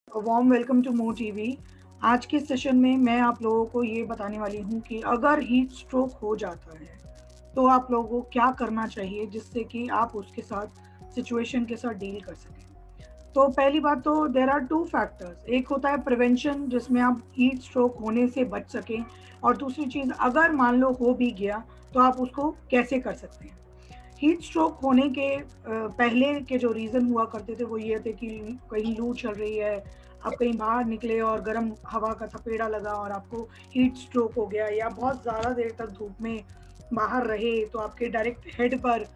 Warm welcome to मो TV. आज के सेशन में मैं आप लोगों को ये बताने वाली हूँ कि अगर हीट स्ट्रोक हो जाता है तो आप लोगों को क्या करना चाहिए जिससे कि आप उसके साथ सिचुएशन के साथ डील कर सकें। तो पहली बात तो देर आर टू फैक्टर्स। एक होता है प्रिवेंशन जिसमें आप हीट स्ट्रोक होने से बच सकें, और दूसरी चीज़ अगर मान लो हो भी गया तो आप उसको कैसे कर सकते हैं। हीट स्ट्रोक होने के पहले के जो रीज़न हुआ करते थे वो ये थे कि कहीं लू चल रही है, आप कहीं बाहर निकले और गर्म हवा का थपेड़ा लगा और आपको हीट स्ट्रोक हो गया, या बहुत ज़्यादा देर तक धूप में बाहर रहे तो आपके डायरेक्ट हेड पर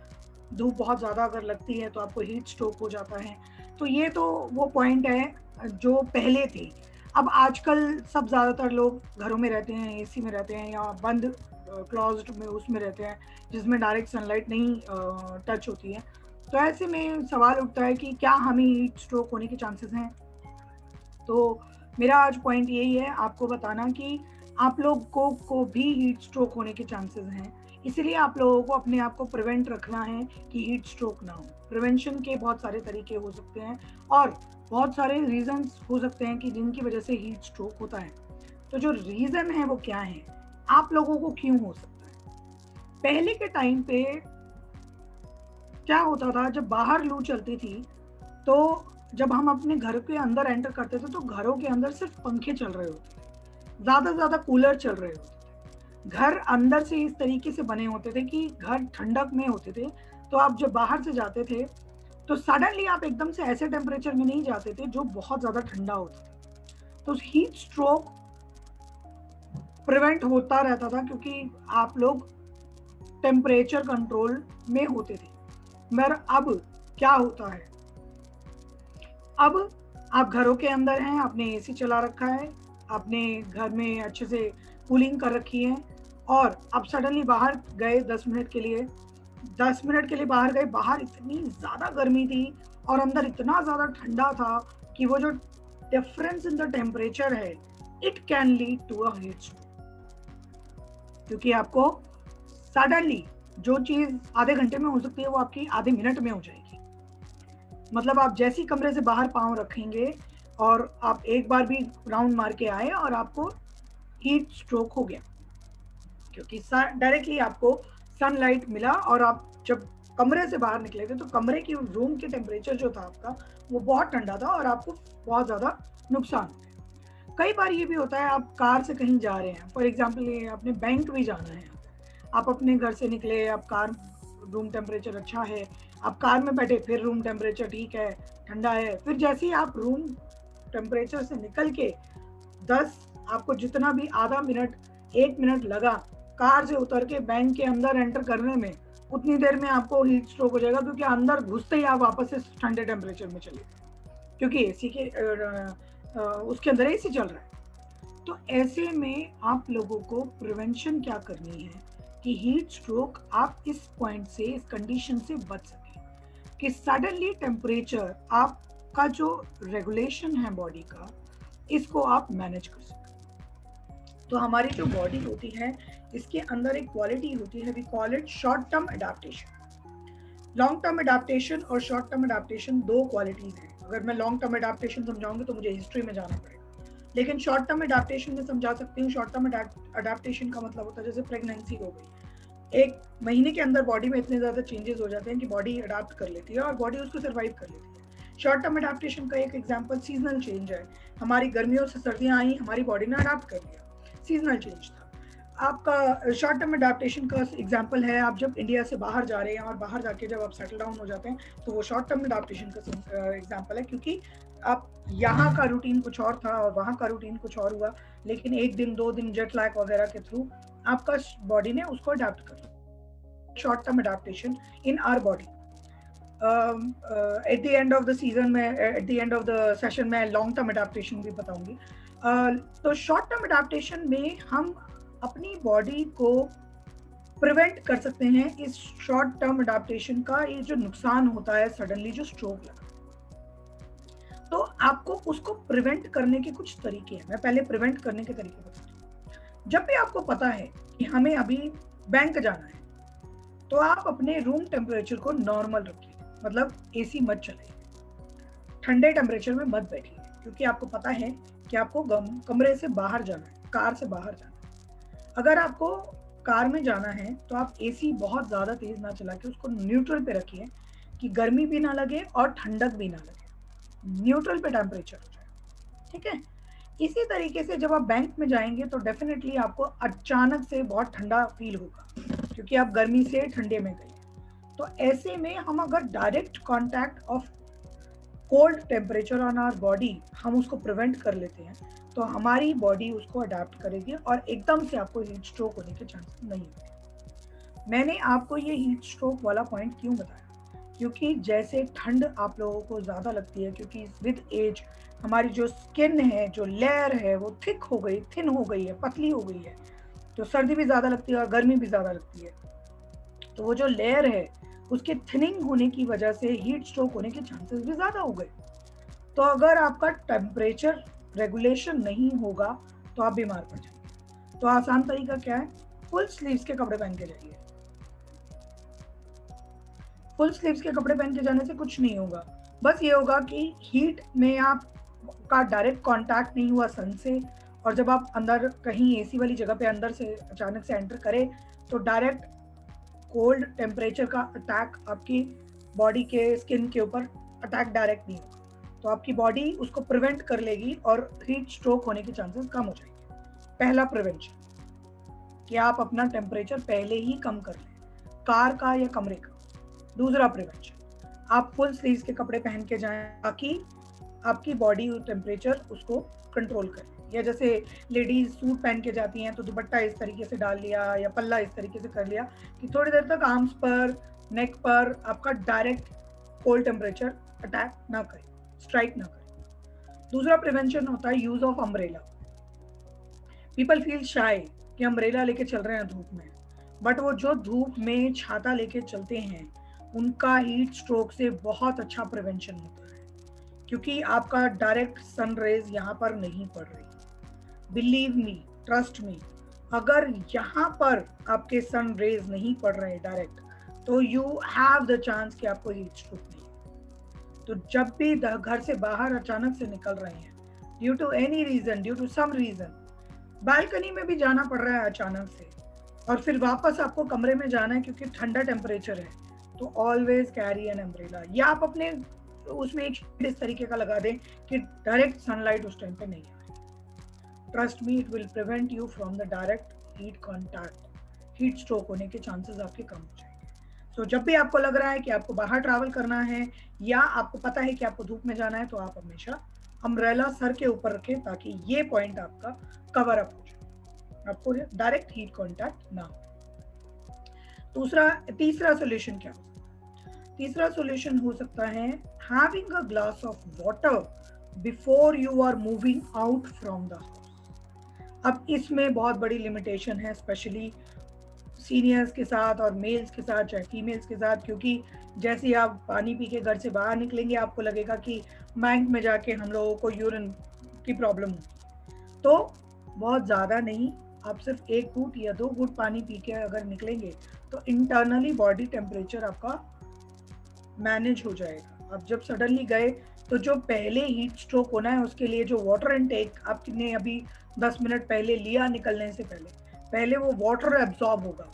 धूप बहुत ज़्यादा अगर लगती है तो आपको हीट स्ट्रोक हो जाता है। तो ये तो वो पॉइंट है जो पहले थे। अब आजकल सब ज़्यादातर लोग घरों में रहते हैं, एसी में रहते हैं या बंद क्लोज्ड में उसमें रहते हैं जिसमें डायरेक्ट सनलाइट नहीं टच होती है। तो ऐसे में सवाल उठता है कि क्या हमें हीट स्ट्रोक होने के चांसेस हैं। तो मेरा आज पॉइंट यही है आपको बताना कि आप लोगों को भी हीट स्ट्रोक होने के चांसेस हैं। इसीलिए आप लोगों को अपने आप को प्रिवेंट रखना है कि हीट स्ट्रोक ना हो। प्रिवेंशन के बहुत सारे तरीके हो सकते हैं और बहुत सारे रीजंस हो सकते हैं कि जिनकी वजह से हीट स्ट्रोक होता है। तो जो रीजन है वो क्या है, आप लोगों को क्यों हो सकता है। पहले के टाइम पे क्या होता था, जब बाहर लू चलती थी तो जब हम अपने घर के अंदर एंटर करते थे तो घरों के अंदर सिर्फ पंखे चल रहे होते थे, ज़्यादा से ज़्यादा कूलर चल रहे होते थे। घर अंदर से इस तरीके से बने होते थे कि घर ठंडक में होते थे। तो आप जब बाहर से जाते थे तो सडनली आप एकदम से ऐसे टेम्परेचर में नहीं जाते थे जो बहुत ज़्यादा ठंडा होता था। तो हीट स्ट्रोक प्रिवेंट होता रहता था क्योंकि आप लोग टेम्परेचर कंट्रोल में होते थे। मगर अब क्या होता है, अब आप घरों के अंदर हैं, आपने एसी चला रखा है, आपने घर में अच्छे से कूलिंग कर रखी है, और अब सडनली बाहर गए 10 मिनट के लिए, 10 मिनट के लिए बाहर गए, बाहर इतनी ज़्यादा गर्मी थी और अंदर इतना ज़्यादा ठंडा था कि वो जो डिफरेंस इन द टेम्परेचर है, it can lead to a heat stroke. क्योंकि आपको सडनली जो चीज़ आधे घंटे में हो सकती है वो आपकी आधे मिनट में हो जाएगी। मतलब आप जैसी कमरे से बाहर पाँव रखेंगे और आप एक बार भी राउंड मार के आए और आपको हीट स्ट्रोक हो गया, क्योंकि डायरेक्टली आपको सनलाइट मिला और आप जब कमरे से बाहर निकले थे तो कमरे की रूम के टेम्परेचर जो था आपका वो बहुत ठंडा था और आपको बहुत ज़्यादा नुकसान हो गया। कई बार ये भी होता है, आप कार से कहीं जा रहे हैं, फॉर एग्जाम्पल ये अपने बैंक भी जाना है, आप अपने घर से निकले, आप कार रूम टेम्परेचर अच्छा है, आप कार में बैठे, फिर रूम टेम्परेचर ठीक है, ठंडा है, फिर जैसे ही आप रूम टेम्परेचर से निकल के 10 आपको जितना भी आधा मिनट 1 मिनट लगा कार से उतर के बैंक के अंदर एंटर करने में, उतनी देर में आपको हीट स्ट्रोक हो जाएगा, क्योंकि अंदर घुसते ही आप वापस से ठंडे टेम्परेचर में चले गए, क्योंकि एसी के उसके अंदर एसी चल रहा है। तो ऐसे में आप लोगों को प्रिवेंशन क्या करनी है कि हीट स्ट्रोक आप इस पॉइंट से, इस कंडीशन से बच सकें कि सडनली टेम्परेचर आपका जो रेगुलेशन है बॉडी का, इसको आप मैनेज कर सकें। तो हमारी जो बॉडी होती है इसके अंदर एक क्वालिटी होती है, we call it short term adaptation. Long term adaptation और शॉर्ट टर्म अडेप्टेशन दो क्वालिटीज हैं। अगर मैं लॉन्ग टर्म अडेप्टेशन समझाऊंगी तो मुझे हिस्ट्री में जाना पड़ेगा, लेकिन शॉर्ट टर्म अडेप्टेशन में समझा सकती हूँ। शॉर्ट टर्म अडेप्टेशन का मतलब होता है जैसे प्रेगनेंसी हो गई, 1 महीने के अंदर बॉडी में इतने ज़्यादा चेंजेस हो जाते हैं कि बॉडी अडाप्ट कर लेती है और बॉडी उसको सर्वाइव कर लेती है। शॉर्ट टर्म अडेप्टेशन का एक एग्जांपल सीजनल चेंज है। हमारी गर्मियों से सर्दियाँ आई, हमारी बॉडी ने अडाप्ट कर लिया, सीजनल चेंज था। आपका शॉर्ट टर्म अडेप्टेशन का एग्जांपल है आप जब इंडिया से बाहर जा रहे हैं और बाहर जाके जब आप सेटल डाउन हो जाते हैं, तो वो शॉर्ट टर्म अडेप्टेशन का एग्जांपल है, क्योंकि आप यहाँ का रूटीन कुछ और था और वहाँ का रूटीन कुछ और हुआ, लेकिन 1 दिन 2 दिन जेट लैग वगैरह के थ्रू आपका बॉडी ने उसको अडेप्ट कर लिया। Short term adaptation in our body. At the end of the season में, at the end of the session में लॉन्ग टर्म अडेप्टेशन भी बताऊंगी। तो शॉर्ट टर्म अडेप्टेशन में हम अपनी बॉडी को प्रिवेंट कर सकते हैं इस शॉर्ट टर्म अडेप्टेशन का, ये जो नुकसान होता है सडनली जो स्ट्रोक लगा, तो आपको उसको प्रिवेंट करने के कुछ तरीके हैं। मैं पहले प्रिवेंट करने के तरीके बताती हूँ। जब भी आपको पता है कि हमें अभी बैंक जाना है, तो आप अपने रूम टेम्परेचर को नॉर्मल रखिए, मतलब एसी मत चलाइए, ठंडे टेम्परेचर में मत बैठिए, क्योंकि आपको पता है कि आपको कमरे से बाहर जाना है, कार से बाहर जाना है। अगर आपको कार में जाना है तो आप एसी बहुत ज़्यादा तेज़ ना चला के उसको न्यूट्रल पे रखिए कि गर्मी भी ना लगे और ठंडक भी ना लगे, न्यूट्रल पे टेम्परेचर हो जाए, ठीक है। इसी तरीके से जब आप बैंक में जाएंगे तो डेफिनेटली आपको अचानक से बहुत ठंडा फील होगा क्योंकि आप गर्मी से ठंडे में गए। तो ऐसे में हम अगर direct contact of cold temperature on our body हम उसको प्रिवेंट कर लेते हैं तो हमारी बॉडी उसको अडेप्ट करेगी और एकदम से आपको हीट स्ट्रोक होने के चांसेस नहीं होंगे। मैंने आपको ये हीट स्ट्रोक वाला पॉइंट क्यों बताया, क्योंकि जैसे ठंड आप लोगों को ज़्यादा लगती है क्योंकि विद एज हमारी जो स्किन है, जो लेयर है वो थिक हो गई, थिन हो गई है, पतली हो गई है, तो सर्दी भी ज़्यादा लगती है और गर्मी भी ज़्यादा लगती है। तो वो जो लेयर है उसके थिनिंग होने की वजह से हीट स्ट्रोक होने के चांसेस भी ज़्यादा हो गए। तो अगर आपका टेम्परेचर रेगुलेशन नहीं होगा तो आप बीमार पड़ जाएंगे। तो आसान तरीका क्या है, फुल स्लीव्स के कपड़े पहन के जाइए। फुल स्लीव्स के कपड़े पहन के जाने से कुछ नहीं होगा, बस ये होगा कि हीट में आप का डायरेक्ट कांटेक्ट नहीं हुआ सन से, और जब आप अंदर कहीं एसी वाली जगह पे अंदर से अचानक से एंटर करें तो डायरेक्ट कोल्ड टेम्परेचर का अटैक आपकी बॉडी के स्किन के ऊपर अटैक डायरेक्ट नहीं होगा, तो आपकी बॉडी उसको प्रिवेंट कर लेगी और हीट स्ट्रोक होने के चांसेस कम हो जाएंगे। पहला प्रिवेंशन कि आप अपना टेम्परेचर पहले ही कम कर लें, कार का या कमरे का। दूसरा प्रिवेंशन, आप फुल स्लीव्स के कपड़े पहन के जाएं ताकि आपकी बॉडी टेम्परेचर उसको कंट्रोल करे। या जैसे लेडीज सूट पहन के जाती हैं तो दुपट्टा इस तरीके से डाल लिया या पल्ला इस तरीके से कर लिया कि थोड़ी देर तक आर्म्स पर, नेक पर आपका डायरेक्ट कोल्ड टेम्परेचर अटैक ना करे, स्ट्राइक ना करे। दूसरा प्रिवेंशन होता है use of umbrella. People feel shy कि अम्ब्रेला लेके चल रहे हैं धूप में, बट वो जो धूप में छाता लेके चलते हैं उनका हीट स्ट्रोक से बहुत अच्छा प्रिवेंशन होता है क्योंकि आपका डायरेक्ट सन रेज यहाँ पर नहीं पड़ रही। बिलीव मी, ट्रस्ट मी, अगर यहाँ पर आपके सन रेज नहीं पड़ रहे डायरेक्ट तो यू हैव द चांस कि आपको हीट स्ट्रोक नहीं। तो जब भी घर से बाहर अचानक से निकल रहे हैं due to any reason, due to some reason, balcony में भी जाना पड़ रहा है अचानक से और फिर वापस आपको कमरे में जाना है क्योंकि ठंडा टेम्परेचर है, तो ऑलवेज कैरी एन अम्ब्रेला। या आप अपने उसमें एक शेड इस तरीके का लगा दें कि डायरेक्ट सनलाइट उस टाइम पे नहीं आए। Trust me, it will prevent you from the direct heat contact. Heat stroke होने के चांसेस आपके कम हो जाएंगे। सो जब भी आपको लग रहा है कि आपको बाहर ट्रैवल करना है या आपको पता है कि आपको धूप में जाना है तो आप हमेशा अम्ब्रेला सर के ऊपर रखें ताकि ये पॉइंट आपका कवर अप हो जाए, आपको डायरेक्ट हीट कॉन्टैक्ट ना हो। तीसरा सोल्यूशन क्या हो? तीसरा सोल्यूशन हो सकता है having a glass of water before you are moving out from the house. अब इसमें बहुत बड़ी लिमिटेशन है, स्पेशली सीनियर्स के साथ और मेल्स के साथ चाहे फीमेल्स के साथ, क्योंकि जैसे ही आप पानी पी के घर से बाहर निकलेंगे आपको लगेगा कि बैंक में जाके हम लोगों को यूरिन की प्रॉब्लम होगी। तो बहुत ज़्यादा नहीं, आप सिर्फ 1 घूंट या 2 घूंट पानी पी के अगर निकलेंगे तो इंटरनली बॉडी टेम्परेचर आपका मैनेज हो जाएगा। अब जब सडनली गए तो जो पहले हीट स्ट्रोक होना है उसके लिए जो वाटर इनटेक आपने अभी 10 मिनट पहले लिया निकलने से पहले वो वाटर एब्जॉर्ब होगा,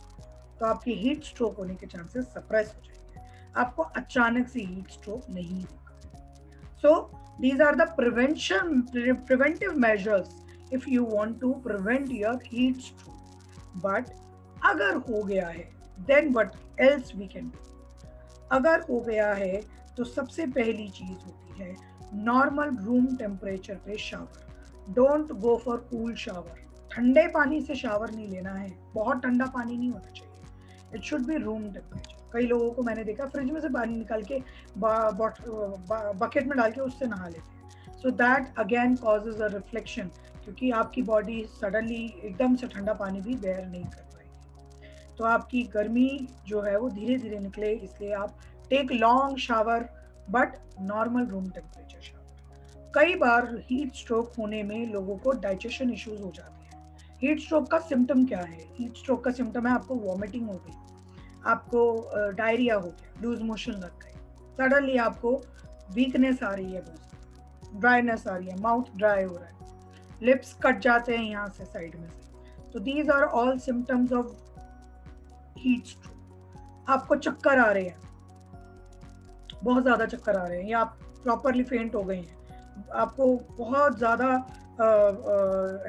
तो आपकी हीट स्ट्रोक होने के चांसेस सप्रेस हो जाएंगे, आपको अचानक से हीट स्ट्रोक नहीं होगा। So these are the preventive measures if you want to prevent your heat stroke. But अगर हो गया है then what else we can do? अगर हो गया है तो सबसे पहली चीज होती है नॉर्मल रूम टेम्परेचर पे shower. Don't go for cool shower. ठंडे पानी से शावर नहीं लेना है, बहुत ठंडा पानी नहीं होना चाहिए, it should be room temperature. कई लोगों को मैंने देखा फ्रिज में से पानी निकाल के बकेट में डाल के उससे नहा लेते हैं, so that again causes a reflection, क्योंकि आपकी बॉडी सडनली एकदम से ठंडा पानी भी बेयर नहीं कर पाएगी, तो आपकी गर्मी जो है वो धीरे धीरे निकले, इसलिए आप take long shower but normal room temperature shower. कई बार हीट स्ट्रोक होने में लोगों को डाइजेशन इश्यूज हो जाते हैं। हीट स्ट्रोक का सिम्टम क्या है? हीट स्ट्रोक का सिम्टम है आपको वॉमिटिंग हो गई, आपको डायरिया हो गया, लूज मोशन लग गए, सडनली आपको वीकनेस आ रही है बहुत, ड्राइनेस आ रही है, माउथ ड्राई हो रहा है, लिप्स कट जाते हैं यहाँ से साइड में से। तो these are all symptoms of heat stroke. आपको चक्कर आ रहे हैं, बहुत ज़्यादा चक्कर आ रहे हैं, या आप प्रॉपरली फेंट हो गए हैं, आपको बहुत ज़्यादा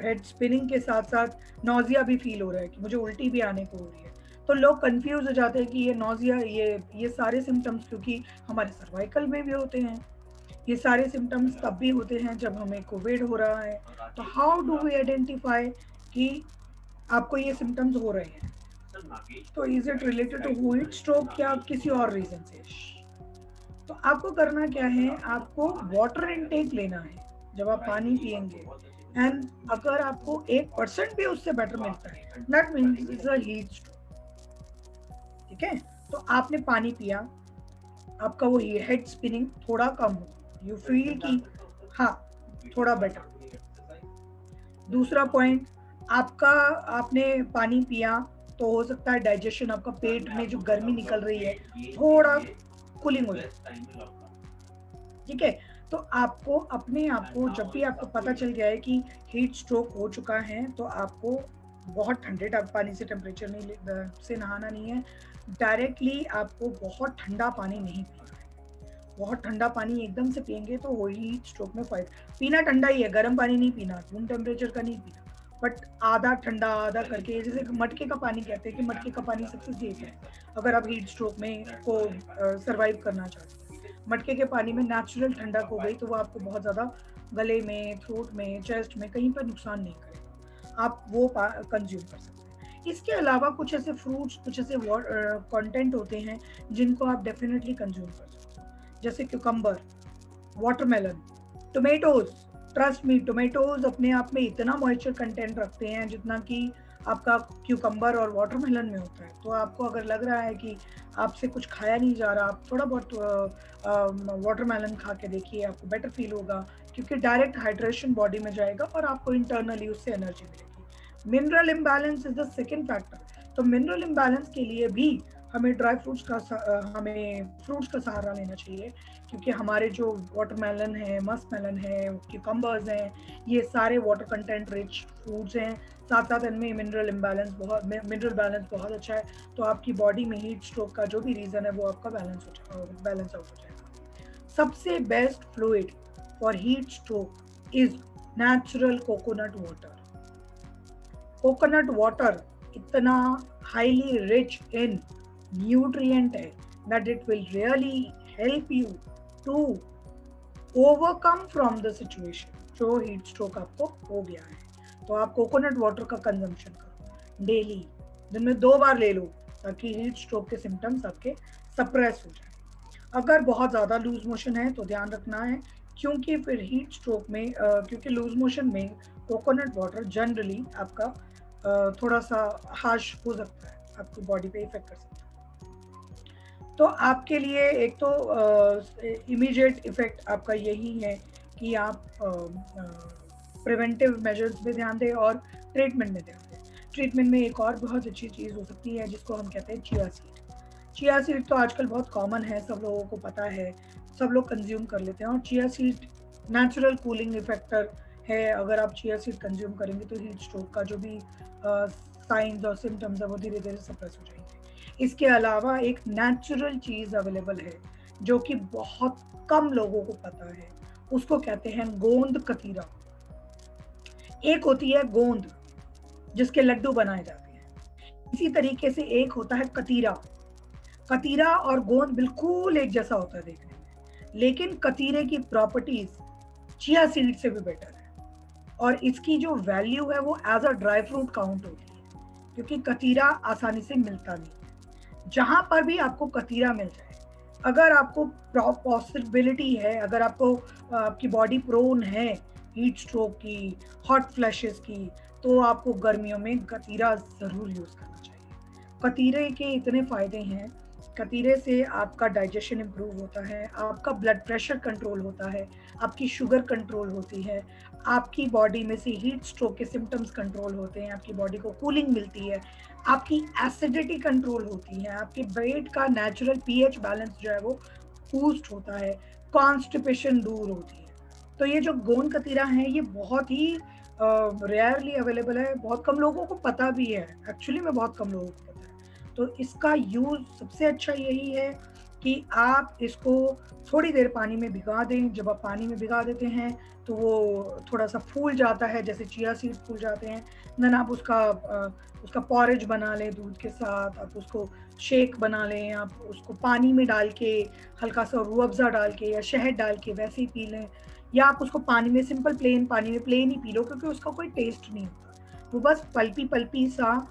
हेड स्पिनिंग के साथ साथ नोजिया भी फील हो रहा है कि मुझे उल्टी भी आने को हो रही है। तो लोग कंफ्यूज हो जाते हैं कि ये नोजिया, ये सारे सिम्टम्स क्योंकि हमारे सर्वाइकल में भी होते हैं, ये सारे सिम्टम्स तब भी होते हैं जब हमें कोविड हो रहा है। तो हाउ डू वी आइडेंटिफाई कि आपको ये सिम्टम्स हो रहे हैं? तो is it related to heat stroke या किसी और रीजन से? तो आपको करना क्या है, आपको वाटर इनटेक लेना है जब आप पानी पिएंगे, एंड अगर आपको 1% भी उससे बेटर मिलता है, that means it's a heat stroke. ठीक है, तो आपने पानी पिया, आपका वो हेड स्पिनिंग थोड़ा कम हो, यू फील कि हाँ थोड़ा बेटर। दूसरा पॉइंट, आपने पानी पिया तो हो सकता है डाइजेशन, आपका पेट में जो गर्मी निकल रही है थोड़ा कूलिंग हो जाए। ठीक है, तो आपको अपने आप को, जब भी आपको पता चल गया है कि हीट स्ट्रोक हो चुका है, तो आपको बहुत ठंडे पानी से टेम्परेचर नहीं से नहाना नहीं है, डायरेक्टली आपको बहुत ठंडा पानी नहीं पीना है। बहुत ठंडा पानी एकदम से पिएंगे तो वो हीट स्ट्रोक में फायदा, पीना ठंडा ही है, गर्म पानी नहीं पीना, रूम टेम्परेचर का नहीं पीना, बट आधा ठंडा आधा करके, जैसे मटके का पानी कहते हैं कि मटके का पानी सबसे सेफ है अगर आप हीट स्ट्रोक में को सर्वाइव करना चाहते हैं। मटके के पानी में नेचुरल ठंडक हो गई तो वो आपको बहुत ज़्यादा गले में, थ्रोट में, चेस्ट में कहीं पर नुकसान नहीं करेगा, आप वो कंज्यूम कर सकते हैं। इसके अलावा कुछ ऐसे फ्रूट्स, कुछ ऐसे कंटेंट होते हैं जिनको आप डेफिनेटली कंज्यूम कर सकते हैं, जैसे cucumber, watermelon, tomatoes. Trust me, tomatoes अपने आप में इतना मॉइस्चर कंटेंट रखते हैं जितना कि आपका क्यूकम्बर और वाटरमेलन में होता है। तो आपको अगर लग रहा है कि आपसे कुछ खाया नहीं जा रहा, आप थोड़ा बहुत वाटरमेलन खा के देखिए, आपको बेटर फील होगा, क्योंकि डायरेक्ट हाइड्रेशन बॉडी में जाएगा और आपको इंटरनली उससे एनर्जी मिलेगी। Mineral imbalance is the second factor. तो मिनरल इम्बैलेंस के लिए भी हमें हमें फ्रूट्स का सहारा लेना चाहिए, क्योंकि हमारे जो वाटरमेलन है, मस्क मेलन है, क्यूकम्बर्स हैं, ये सारे वाटर कंटेंट रिच फ्रूट्स हैं। साथ साथ इनमें मिनरल बैलेंस बहुत अच्छा है, तो आपकी बॉडी में हीट स्ट्रोक का जो भी रीज़न है वो आपका बैलेंस आउट हो जाएगा। सबसे best fluid for heat stroke is natural coconut water. Coconut water इतना हाईली रिच इन न्यूट्रिएंट है that it will really help you to overcome from the situation जो हीट स्ट्रोक आपको हो गया है। तो आप कोकोनट वाटर का कंजम्पशन करो डेली, दिन में 2 बार ले लो, ताकि हीट स्ट्रोक के सिम्टम्स आपके सप्रेस हो जाए। अगर बहुत ज़्यादा लूज मोशन है तो ध्यान रखना है, क्योंकि फिर हीट स्ट्रोक में क्योंकि लूज मोशन में कोकोनट वाटर जनरली आपका थोड़ा सा हार्श हो सकता है, आपकी बॉडी पे इफेक्ट कर सकता है। तो आपके लिए एक तो इमीडिएट इफेक्ट आपका यही है कि आप प्रिवेंटिव मेजर्स पे ध्यान दें और ट्रीटमेंट में ध्यान दें। ट्रीटमेंट में एक और बहुत अच्छी चीज़ हो सकती है जिसको हम कहते हैं चिया सीड। चिया सीड तो आजकल बहुत कॉमन है, सब लोगों को पता है, सब लोग कंज्यूम कर लेते हैं, और chia seed natural cooling effector है। अगर आप चिया सीड कंज्यूम करेंगे तो हीट स्ट्रोक का जो भी साइंस और सिम्टम्स है वो धीरे धीरे सप्रेस हो जाएंगे। इसके अलावा एक नेचुरल चीज़ अवेलेबल है जो कि बहुत कम लोगों को पता है, उसको कहते हैं गोंद कतीरा। एक होती है गोंद जिसके लड्डू बनाए जाते हैं, इसी तरीके से एक होता है कतीरा। कतीरा और गोंद बिल्कुल एक जैसा होता है देखने में, लेकिन कतीरे की प्रॉपर्टीज चिया सीड से भी बेटर है, और इसकी जो वैल्यू है वो as a dry fruit count होती है, क्योंकि कतीरा आसानी से मिलता नहीं। जहाँ पर भी आपको कतीरा मिल जाए, अगर आपको पॉसिबिलिटी है, अगर आपको आपकी बॉडी प्रोन है हीट स्ट्रोक की, हॉट फ्लैशेस की, तो आपको गर्मियों में कतीरा ज़रूर यूज़ करना चाहिए। कतीरे के इतने फ़ायदे हैं, कतीरे से आपका डाइजेशन इम्प्रूव होता है, आपका ब्लड प्रेशर कंट्रोल होता है, आपकी शुगर कंट्रोल होती है, आपकी बॉडी में से हीट स्ट्रोक के सिम्टम्स कंट्रोल होते हैं, आपकी बॉडी को कूलिंग मिलती है, आपकी एसिडिटी कंट्रोल होती है, आपके पेट का नेचुरल पीएच बैलेंस जो है वो बूस्ट होता है, कॉन्स्टिपेशन दूर होती है। तो ये जो गोंद कतीरा है ये बहुत ही रेयरली अवेलेबल है, बहुत कम लोगों को पता भी है, एक्चुअली में बहुत कम लोगों को पता है। तो इसका यूज़ सबसे अच्छा यही है कि आप इसको थोड़ी देर पानी में भिगा दें। जब आप पानी में भिगा देते हैं तो वो थोड़ा सा फूल जाता है, जैसे चिया सीड फूल जाते हैं। देन आप उसका पॉरेज बना लें दूध के साथ, आप उसको शेक बना लें, आप उसको पानी में डाल के हल्का सा रूह अफ़ज़ा डाल के या शहद डाल के वैसे ही पी लें, या आप उसको पानी में सिंपल प्लेन पानी में प्लेन ही पी लो, क्योंकि उसका कोई टेस्ट नहीं होता, वो बस पल्पी पल्पी सा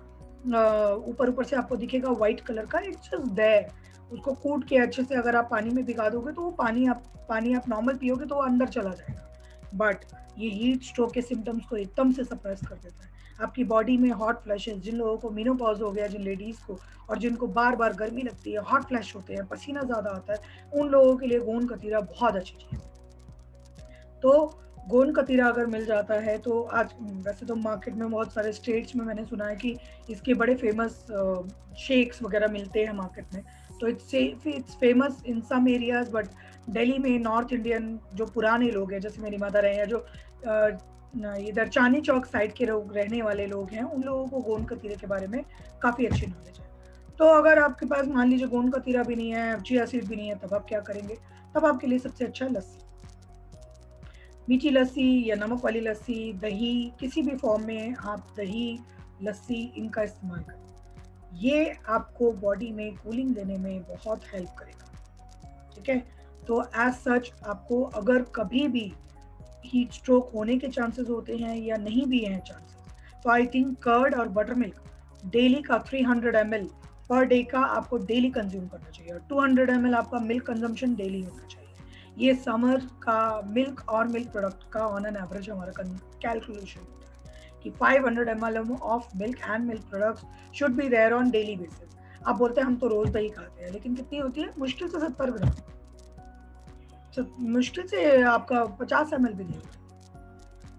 ऊपर से आपको दिखेगा वाइट कलर का, इट्स जस्ट देयर। उसको कूट के अच्छे से अगर आप पानी में भिगा दोगे तो वो पानी आप नॉर्मल पियोगे तो वो अंदर चला जाएगा, बट ये हीट स्ट्रोक के सिम्टम्स को एकदम से सप्रेस कर देता है। आपकी बॉडी में हॉट फ्लैशेस, जिन लोगों को मेनोपॉज हो गया, जिन लेडीज़ को, और जिनको बार बार गर्मी लगती है, हॉट फ्लैश होते हैं, पसीना ज़्यादा आता है, उन लोगों के लिए गोंद कतीरा बहुत अच्छी चीज़ है। तो गोंद कतीरा अगर मिल जाता है तो आज वैसे तो मार्केट में बहुत सारे स्टेट्स में मैंने सुना है कि इसके बड़े फेमस शेक्स वगैरह मिलते हैं मार्केट में, तो it's famous in some areas, but Delhi में नॉर्थ इंडियन जो पुराने लोग हैं, जैसे मेरी मदर हैं, या जो इधर चांदनी चौक साइड के लोग रहने वाले लोग हैं, उन लोगों को गोंद कतीरे के बारे में काफ़ी अच्छी नॉलेज है। तो अगर आपके पास मान लीजिए गोंद कतीरा भी नहीं है, चिया सीड भी नहीं है, तब आप क्या करेंगे? तब आपके लिए सबसे अच्छा लस्सी, मीठी लस्सी या नमक वाली लस्सी, दही, किसी भी फॉर्म में आप दही, लस्सी इनका इस्तेमाल करें। ये आपको बॉडी में कूलिंग देने में बहुत हेल्प करेगा, ठीक है? तो एज सच आपको अगर कभी भी हीट स्ट्रोक होने के चांसेस होते हैं या नहीं भी हैं चांसेस, तो आई थिंक कर्ड और बटर मिल्क डेली का 300 ml पर डे का आपको डेली कंज्यूम करना चाहिए, और 200 ml आपका मिल्क कंजम्पशन डेली होना चाहिए। ये समर का मिल्क और मिल्क प्रोडक्ट का ऑन एन एवरेज हमारा कैलकुलेशन होता है कि 500 ml of milk and milk products should be there on daily basis. आप बोलते हैं हम तो रोज दही खाते हैं, लेकिन कितनी होती है? मुश्किल से 70 ग्राम, मुश्किल से आपका 50 ml भी नहीं होता।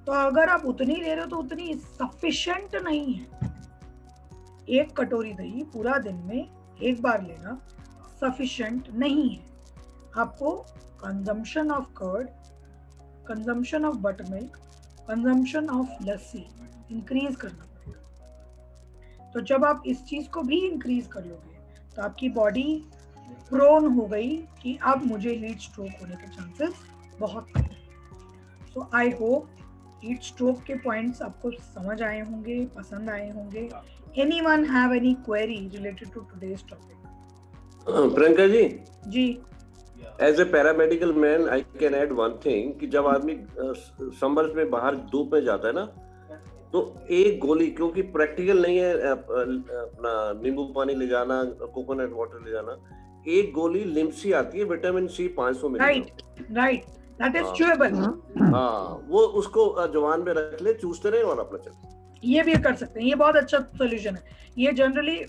तो अगर आप उतनी ले रहे हो तो उतनी सफिशिएंट नहीं है। एक कटोरी दही पूरा दिन में एक बार लेना सफिशिएंट नहीं है। आपको consumption of curd, consumption of buttermilk, consumption of lassi increase करना पड़ेगा। तो जब आप इस चीज को भी इंक्रीज कर लोगे तो आपकी बॉडी प्रोन हो गई कि अब मुझे हीट स्ट्रोक होने के चांसेस बहुत कम हैं। So I hope heat stroke के पॉइंट्स आपको समझ आए होंगे, पसंद आए होंगे। Anyone have any query related to today's topic? Priyanka ji, जी, as a paramedical man I can add one thing कि जब आदमी समर्स में बाहर धूप में जाता है ना, तो एक गोली, क्योंकि प्रैक्टिकल नहीं है अपना नींबू पानी ले जाना, कोकोनट वाटर ले जाना, एक गोली लिम्सी आती है vitamin C 500 milligram, right, that is chewable. हाँ, वो उसको जवान में रख ले, चूसते रहे और अपना चलते। ये भी कर सकते हैं, ये बहुत अच्छा सोल्यूशन है। ये जनरली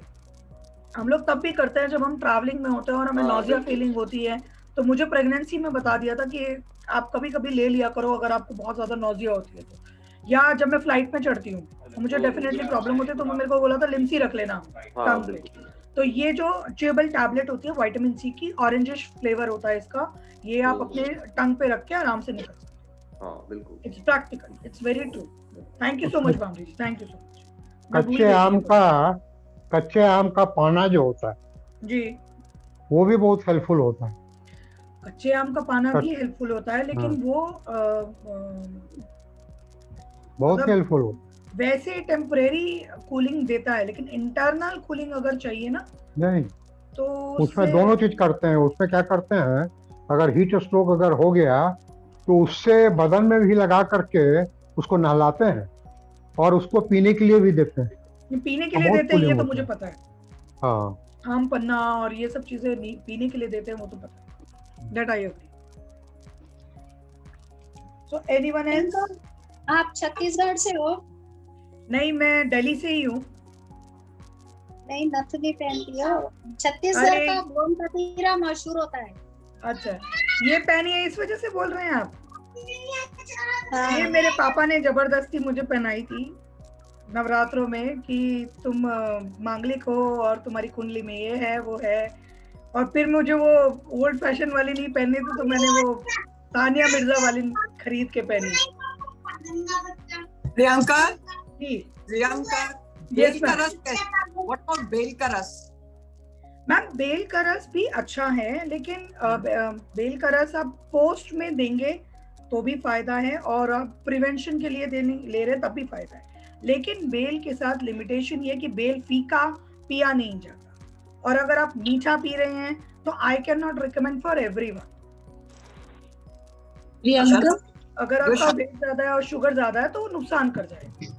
हम लोग तब भी करते हैं जब हम ट्रैवलिंग में होते हैं और हमें नॉजिया फीलिंग होती है। तो मुझे प्रेगनेंसी में बता दिया था कि आप कभी कभी ले लिया करो अगर आपको बहुत ज्यादा नॉजिया होती है तो, या जब मैं फ्लाइट में चढ़ती हूँ तो मुझे डेफिनेटली प्रॉब्लम होती है, तो मेरे को बोला था लिम्सी रख लेना टंग पे। तो ये जो च्यूएबल टैबलेट होती है विटामिन सी की, ऑरेंजिश फ्लेवर होता है इसका, ये आप अपने टंग पे रख के आराम से निकल सकते हो। हाँ बिल्कुल, it's practical, it's very true. Thank you so much Bamri ji, thank you so much. कच्चे आम का पाना जो होता है जी, वो भी बहुत हेल्पफुल होता है। कच्चे आम का पाना भी हेल्पफुल होता है, लेकिन वो बहुत हेल्पफुल होता है। वैसे टेम्परेरी कूलिंग देता है, लेकिन इंटरनल कूलिंग अगर चाहिए ना, नहीं, तो उसमें दोनों चीज करते हैं। उसमें क्या करते हैं, अगर हीट स्ट्रोक अगर हो गया तो उससे बदन में भी लगा करके उसको नहलाते हैं और उसको पीने के लिए भी देते हैं। पीने के लिए देते हैं, ये तो मुझे पता है। हाँ, आम पन्ना और ये सब चीजें पीने के लिए देते हैं, वो तो पता है। That I agree. So anyone else? आप छत्तीसगढ़ से हो? नहीं, मैं दिल्ली से ही हूँ। नहीं, नथनी पहनती हो। छत्तीसगढ़ का गोंद कतीरा मशहूर होता है। अच्छा, ये पहनी है इस वजह से बोल रहे हैं आप? ये मेरे पापा ने जबरदस्ती मुझे पहनाई थी नवरात्रों में कि तुम मांगलिक हो और तुम्हारी कुंडली में ये है वो है, और फिर मुझे वो ओल्ड फैशन वाली नहीं पहननी थी, तो मैंने वो तानिया मिर्जा वाली खरीद के पहनी। प्रियंका, जी प्रियंका, Yes, बेल का ma'am. रस कैसा? What about बेल का रस? मैम बेल का रस भी अच्छा है, लेकिन बेल का रस आप पोस्ट में देंगे तो भी फायदा है, और आप प्रिवेंशन के लिए ले रहे तब भी फायदा है। लेकिन बेल के साथ लिमिटेशन ये कि बेल फीका पिया नहीं जाता, और अगर आप मीठा पी रहे हैं तो I can not recommend for everyone. Priyanka, अगर आपका वेट ज्यादा है और शुगर ज्यादा है तो वो नुकसान कर जाएगा।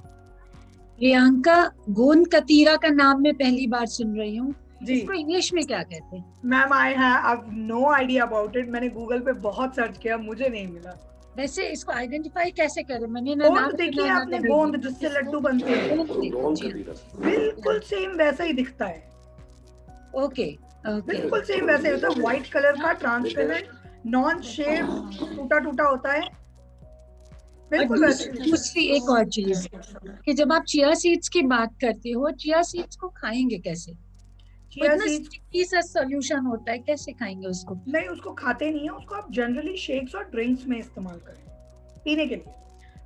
प्रियंका, गोंद कतीरा का नाम मैं पहली बार सुन रही हूँ। जी इसको इंग्लिश में क्या कहते हैं? Ma'am I have no idea about it. मैंने गूगल पे बहुत सर्च किया, मुझे नहीं मिला। वैसे इसको आइडेंटिफाई कैसे करें? मैंने ना नाम गोंद देखिए सुना, ना आपने, कभी। गोंद जिससे लड्डू बनते हैं, गोंद कतीरा। बिल्कुल सेम वैसा ही दिखता है। Okay okay. बिल्कुल सेम वैसे होता है, व्हाइट कलर का, ट्रांसपेरेंट, नॉन शेप, टूटा टूटा होता है, बिल्कुल वैसे। दूसरी एक और चीज कि जब आप चिया सीड्स की बात करते हो, चिया सीड्स को खाएंगे कैसे? चिया इतना सीड्स स्टिकी सा सॉल्यूशन होता है, कैसे खाएंगे उसको? नहीं, उसको खाते नहीं है, उसको आप जनरली शेक्स और ड्रिंक्स में इस्तेमाल करें पीने के लिए।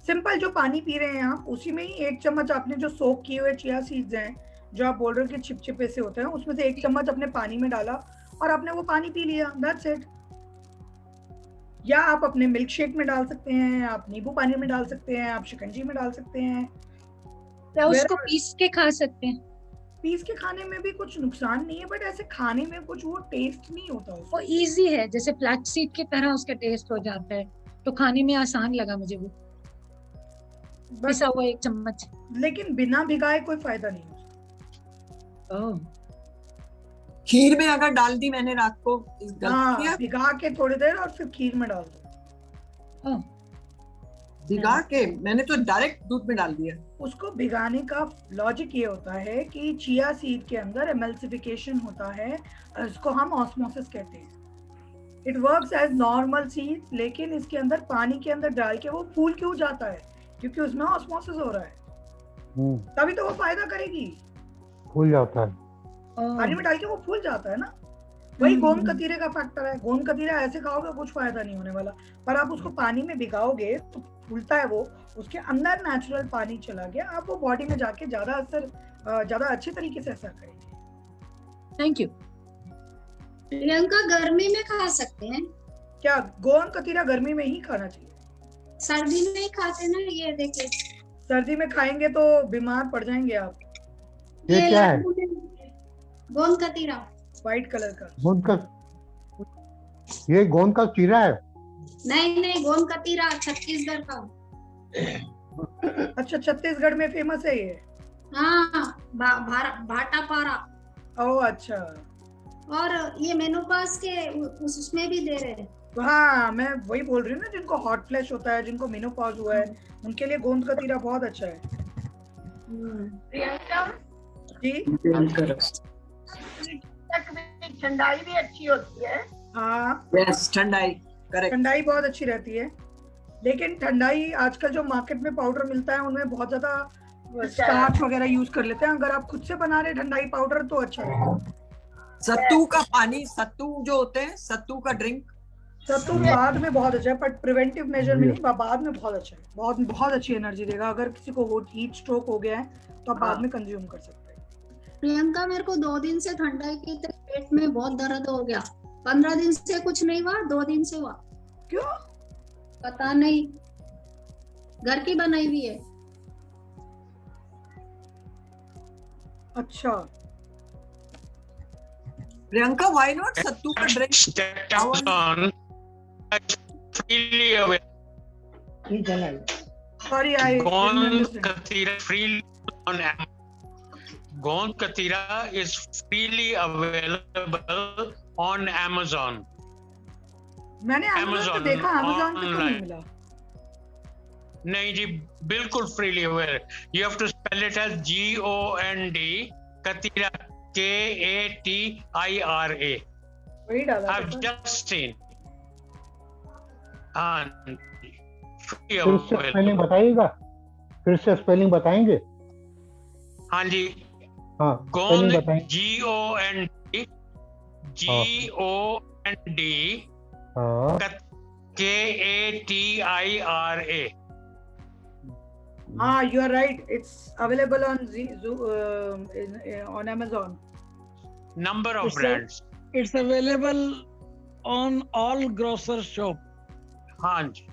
सिंपल जो पानी पी रहे हैं आप, उसी में ही 1 चम्मच आपने जो सोक किए हुए चिया सीड्स हैं, जो आप बोल रहे हो कि चिपचिपे से होते हैं, उसमें से 1 चम्मच अपने पानी में डाला और आपने वो पानी पी लिया, दैट्स इट। या आप अपने मिल्क शेक में डाल सकते हैं, आप नींबू पानी में डाल सकते हैं, आप शिकंजी में डाल सकते हैं। क्या उसको पीस के खा सकते हैं? पीस के खाने में भी कुछ नुकसान नहीं है, बट ऐसे खाने में कुछ वो टेस्ट नहीं होता उसका। वो इजी है, जैसे फ्लैक्स सीड की तरह उसका टेस्ट हो जाता है, तो खाने में आसान लगा मुझे वो पिसा हुआ 1 चम्मच। लेकिन बिना भिगाए कोई फायदा नहीं उसका। ओह, खीर में अगर डाल दी मैंने रात को, इस गलती हाँ, किया? भिगा के थोड़ी देर और फिर खीर में डाल दो। ओह, भिगा के मैंने तो डायरेक्ट दूध में डाल दिया। उसको भिगाने का लॉजिक ये होता है कि चिया सीड के अंदर एमल्सिफिकेशन होता है, इसको हम ऑस्मोसिस कहते हैं। It works as normal seed, लेकिन इसके अंदर पानी के अंदर डाल के वो फूल क्यों जाता है? क्योंकि उसमें ऑस्मोसिस हो रहा है, तभी तो वो फायदा करेगी। फूल जाता है। पानी में डाल के वो फूल जाता है ना। वही गोंद कतीरे का फैक्टर है। गोंद कतीरा ऐसे खाओगे कुछ फायदा नहीं होने वाला, पर आप उसको पानी में भिगाओगे तो फूलता है वो, उसके अंदर नेचुरल पानी चला गया, आप वो बॉडी में जाके ज्यादा अच्छे तरीके से असर करेंगे। Thank you. प्रियंका, गर्मी में खा सकते हैं? क्या गोंद कतीरा गर्मी में ही खाना चाहिए? सर्दी में ही खाते ना, ये देखिए। सर्दी में खाएंगे तो बीमार पड़ जाएंगे आप। ये क्या है? गोंद कतीरा, व्हाइट कलर का। गोंद का, ये गोंद का चीरा है? नहीं, गोंद कतीरा छत्तीसगढ़ का। अच्छा, छत्तीसगढ़ में फेमस है ये? हाँ, भाटा पारा। ओह अच्छा। और ये मेनोपाज के उसमें भी दे रहे हैं। हाँ, मैं वही बोल रही हूँ ना, जिनको हॉट फ्लैश होता है, जिनको मेनोपॉज हुआ है, उनके लिए गोंद कतीरा बहुत अच्छा है। जी, ठंडाई भी अच्छी होती है। हाँ, यस, ठंडाई, करेक्ट। ठंडाई बहुत अच्छी रहती है, लेकिन ठंडाई आजकल जो मार्केट में पाउडर मिलता है उनमें बहुत ज्यादा स्टार्च वगैरह यूज कर लेते हैं। अगर आप खुद से बना रहे ठंडाई पाउडर तो अच्छा है। सत्तू का पानी, सत्तू जो होते हैं, सत्तू का ड्रिंक, सत्तू बाद में बहुत अच्छा है, बट प्रिवेंटिव मेजर में नहीं, बाद में बहुत अच्छा है। बहुत बहुत अच्छी एनर्जी देगा। अगर किसी को हीट स्ट्रोक हो गया है तो आप बाद में कंज्यूम कर सकते हैं। प्रियंका, मेरे को 2 दिन से ठंडाई के पेट में बहुत दर्द हो गया। 15 दिन से कुछ नहीं हुआ, 2 दिन से हुआ। क्यों? पता नहीं, घर की बनाई हुई है। अच्छा, प्रियंका, व्हाई नॉट सत्तू का drink? freely available. Sorry I Gond Katira freely on Gond Katira is freely available on Amazon. मैंने Amazon पे देखा, Amazon पे तो नहीं मिला। नहीं जी, बिल्कुल freely available. You have to spell it as GOND Katira, KATIRA. वही डाला I've था। just seen. हाँ, free फिर से स्पेलिंग available. बताइएगा, फिर से स्पेलिंग बताएंगे? हाँ जी, हाँ, गोंद स्पेलिंग बताएं। GOND हाँ, KATIRA. You are right. It's available on on Amazon. Number of It's a- brands. It's available on all grocer shop. हाँ जी.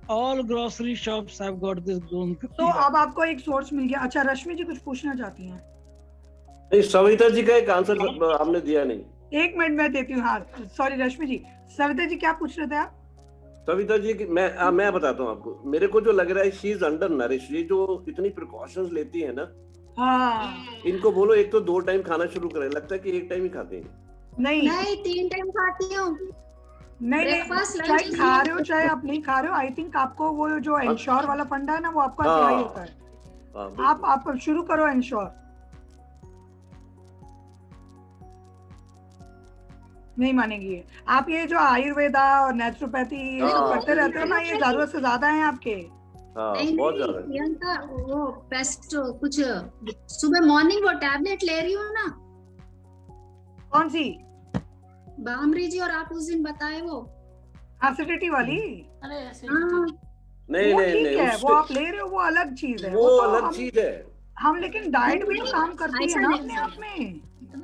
All grocery shops have got this Gond तो Katira. अब आपको एक सोर्स मिल गया. अच्छा, रश्मि जी कुछ पूछना चाहती हैं? नहीं, सविता जी का एक आंसर आपने दिया नहीं. एक मिनट में देती हूँ. हाँ, सॉरी रश्मि जी. सविता जी क्या पूछ रहे थे आप? सविता जी की मैं बताता हूँ आपको. मेरे को जो लग रहा है शी इज अंडर नरिश. ये जो इतनी प्रिकॉशंस लेती है ना, हाँ, इनको बोलो एक तो 2 टाइम खाना शुरू करें. लगता है कि एक टाइम ही खाते हैं. नहीं नहीं 3 टाइम खाती हूँ. नहीं, Breakfast, lunch चाहे and खा dinner. रहे हो चाहे आप नहीं खा रहे हो, आई थिंक आपको वो जो इंश्योर वाला फंडा है ना, वो आपका हाँ। अप्लाई होता है. हाँ, बिल्कुल. आप शुरू करो इंश्योर. नहीं मानेंगी ये. आप ये जो आयुर्वेदा और नेचुरोपैथी ये सब हाँ। करते रहते हो ना, ये जरूरत से ज्यादा है आपके. हाँ, नहीं बहुत नहीं ज्यादा है. प्रियंका, वो पेस्ट कुछ सुबह मॉर्निंग वो टैबलेट ले रही हूँ ना, कौन सी? बामरी जी, और आप उस दिन बताए वो. एसिडिटी वाली? हाँ, नहीं वो नहीं ठीक नहीं, है, वो उससे- आप ले रहे हो, वो अलग चीज है. वो तो अलग हम- चीज है. हम लेकिन डाइट भी तो नहीं, काम करती है ऐसा ना नहीं। अपने आप में.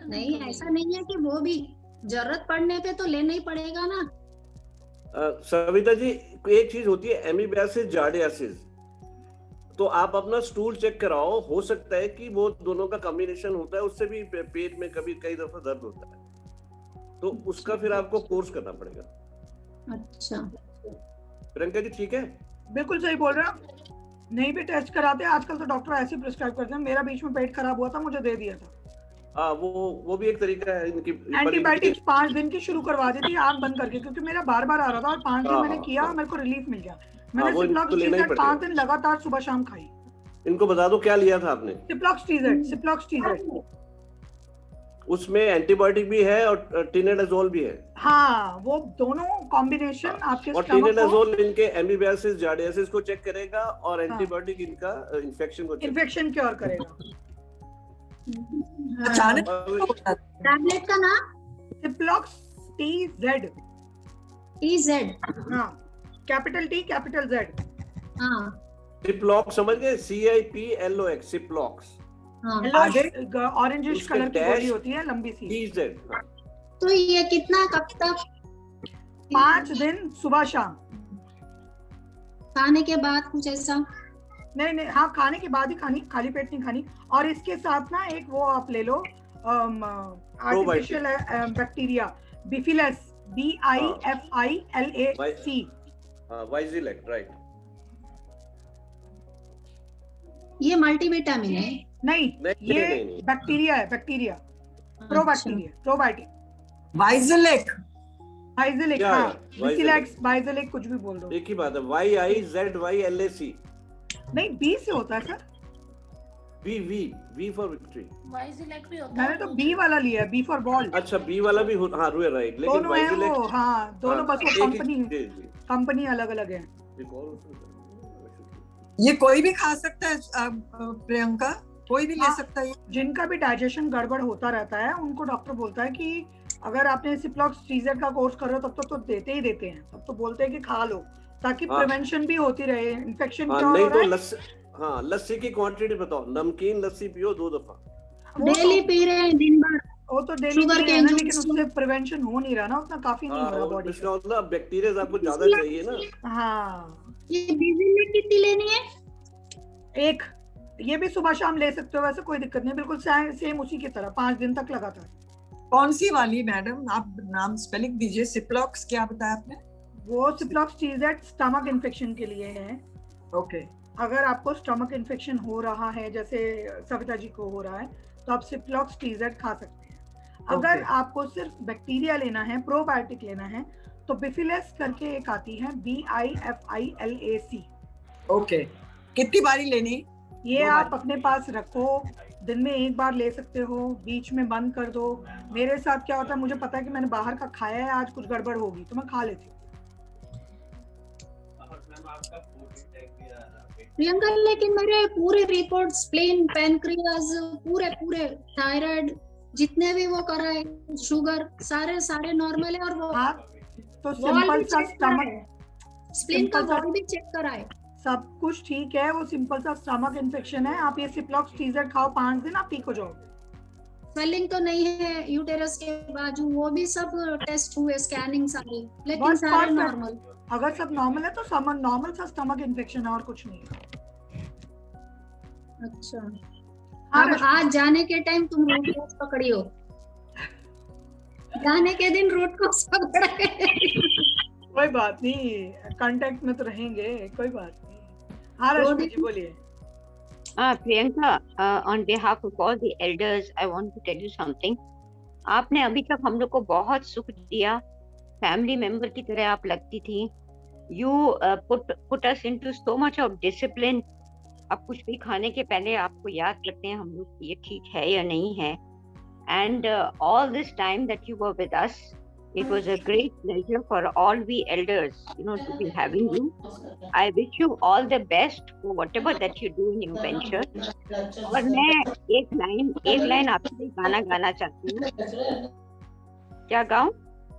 नहीं ऐसा नहीं है कि वो भी जरूरत पड़ने पे तो लेना ही पड़ेगा ना. सविता जी, एक चीज होती है एमीबियासिस, जार्डियासिस. तो आप अपना स्टूल चेक कराओ. हो सकता है कि वो दोनों का कॉम्बिनेशन होता है. उससे भी पेट में कभी कई दफा दर्द होता है. तो उसका फिर आपको कोर्स करना पड़ेगा. अच्छा, प्रियंका जी ठीक है. बिल्कुल सही बोल रहे हो. नहीं भी टेस्ट कराते आजकल तो डॉक्टर ऐसे प्रिस्क्राइब करते हैं. मेरा बीच में पेट खराब हुआ था, मुझे दे दिया था. हाँ, वो भी एक तरीका है इनकी. एंटीबायोटिक्स 5 दिन की शुरू करवा दी थी आंख बंद करके, क्योंकि मेरा बार बार आ रहा था और 5 दिन हाँ, मैंने किया और हाँ। मेरे को रिलीफ मिल गया. मैंने वो इनको सिप्लॉक्स लेना ही टीजेड पड़ेगा. 5 दिन लगातार सुबह शाम खाई. इनको बता दो क्या लिया था आपने. सिप्लॉक्स टीजेड. उसमें एंटीबायोटिक भी है और टिनेडाजोल भी है. हाँ, वो दोनों कॉम्बिनेशन आपके और स्टमक को टिनेडाजोल इनके एमीबियासिस, जार्डियासिस को चेक करेगा और हाँ। एंटीबायोटिक इनका इन्फेक्शन को चेक इन्फेक्शन क्योर करेगा. अचानक करेगा. टैबलेट का नाम सिप्लॉक्स टीजेड. TZ. हाँ, कैपिटल टी कैपिटल जेड. हाँ सिप्लॉक्स समझ गए. CIPLOX सिप्लॉक्स. हाँ. ऑरेंजिश उसके कलर की dash गोली होती है, लंबी सी. TZ. हाँ. तो ये कितना कब तक 5 दिन सुबह शाम. खाने के बाद कुछ ऐसा? नहीं, हाँ, खाने के बाद ही खानी, खाली पेट नहीं खानी. और इसके साथ ना एक वो आप ले लो आर्टिफिशियल बैक्टीरिया बिफिलस, BIFILAC. हाँ, वाइजिलेक्ट, राइट. ये मल्टीविटामिन है? नहीं, नहीं, ये नहीं. बैक्टीरिया है, बैक्टीरिया. प्रोबाइटिक. वाइजलेक बाइजेलिक. क्या हाँ, है? बिफिलैक्स, बाइजेलिक, कुछ भी बोल दो. एक ही बात है. YIZYLAC. नहीं, बी से होता है सर. V for victory. मैंने तो बी वाला लिया है, बी फॉर बॉल. अच्छा, B वाला भी हाँ, राइट. लेकिन दोनों है वो. वाइजिलेक्ट. हाँ, दोनों बस वो कंपनी अलग अलग है. ये कोई भी खा सकता है प्रियंका, कोई भी ले हाँ। सकता है. जिनका भी डाइजेशन गड़बड़ होता रहता है, उनको डॉक्टर बोलता है कि अगर आपने सिप्लॉक्स टीजेड का कोर्स कर रहे हो तब तो देते ही देते हैं. तब तो बोलते हैं कि खा लो, ताकि हाँ। प्रिवेंशन भी होती रहे. इन्फेक्शन हाँ, क्या हो नहीं रहा तो है. लस्सी की क्वांटिटी बताओ. नमकीन लस्सी पियो 2 दफा. डेली पी रहे हैं दिन भर. वो तो डेली Sugar है cane ना, juice. लेकिन उससे प्रिवेंशन हो नहीं रहा ना, उतना काफी नहीं हो रहा बॉडी इसका मतलब बैक्टीरिया आपको ज्यादा चाहिए ना. हाँ, ये बिजली कितनी लेनी है? एक ये भी सुबह शाम ले सकते हो, वैसे कोई दिक्कत नहीं. बिल्कुल सेम उसी की तरह 5 दिन तक लगातार. कौन सी वाली मैडम, आप नाम स्पेलिंग दीजिए. सिप्लॉक्स क्या बताया आपने? वो सिप्लॉक्स टीजेड स्टमक इन्फेक्शन के लिए है. ओके. अगर आपको स्टमक इन्फेक्शन हो रहा है, जैसे सविता जी को हो रहा है, तो आप सिप्लॉक्स टीजेड खा सकते हैं. अगर Okay. आपको सिर्फ बैक्टीरिया लेना है, प्रोबायोटिक लेना है, तो बिफिलस करके एक आती है, BIFILAC. ओके. कितनी बारी लेनी? ये 2 आप बार. अपने पास रखो. दिन में 1 बार ले सकते हो, बीच में बंद कर दो. मेरे साथ क्या होता है, मुझे पता है कि मैंने बाहर का खाया है, आज कुछ गड़बड़ होगी तो मैं खा लेती हूँ. प्रियंका, लेकिन मेरे पूरे रिपोर्ट, स्प्लीन, पैनक्रियाज, पूरे थायराइड जितने भी वो कराए, शुगर सारे नॉर्मल है, और वो आप तो वॉल सिंपल भी सा चेक स्टमक, कराए, स्प्लीन का सिंपल सा वॉल भी चेक कराए। सब कुछ ठीक है, वो सिंपल सा स्टमक इन्फेक्शन है। आप ये सिप्लॉक्स TZ खाओ 5 दिन, आप ठीक हो जाओगे। स्वेलिंग तो नहीं है यूटेरस के बाजू, वो भी सब टेस्ट हुए, स्कैनिंग सारी, लेकिन बस सारे perfect। नॉर्मल। अगर सब नॉर्मल है तो नॉर्मल सा स्टमक इन्फेक्शन है और कुछ नहीं है। अच्छा, हाँ, अब आज जाने के टाइम तुम रूट क्रॉस पकड़ियो, जाने के दिन रूट क्रॉस पकड़ के कोई बात नहीं, कांटेक्ट में तो रहेंगे, कोई बात नहीं। हाँ रश्मि जी बोलिए। Priyanka, on behalf of all the elders, I want to tell you something. आपने अभी तक हम लोग को बहुत सुख दिया, फैमिली मेंबर की तरह आप लगती थी। You put us into so much of discipline. अब कुछ भी खाने के पहले आपको याद करते हैं हम लोग ये ठीक है या नहीं है। And all this time that you were with us, it was a great pleasure for all we elders, to be having you. I wish you all the best for whatever that you do in your venture. और मैं एक line आपके लिए गाना गाना चाहती हूँ। क्या गाऊं?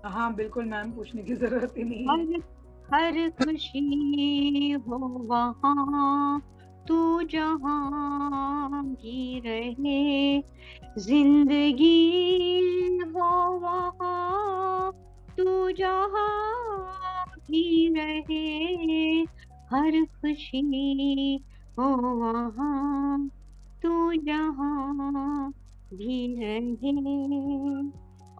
हाँ बिल्कुल मैम, पूछने की जरूरत ही नहीं है। हर खुशी हो वहाँ तू जहाँ भी रहे, जिंदगी हो वहाँ तू जहाँ भी रहे, हर खुशी हो वहाँ तू जहाँ भी रहे।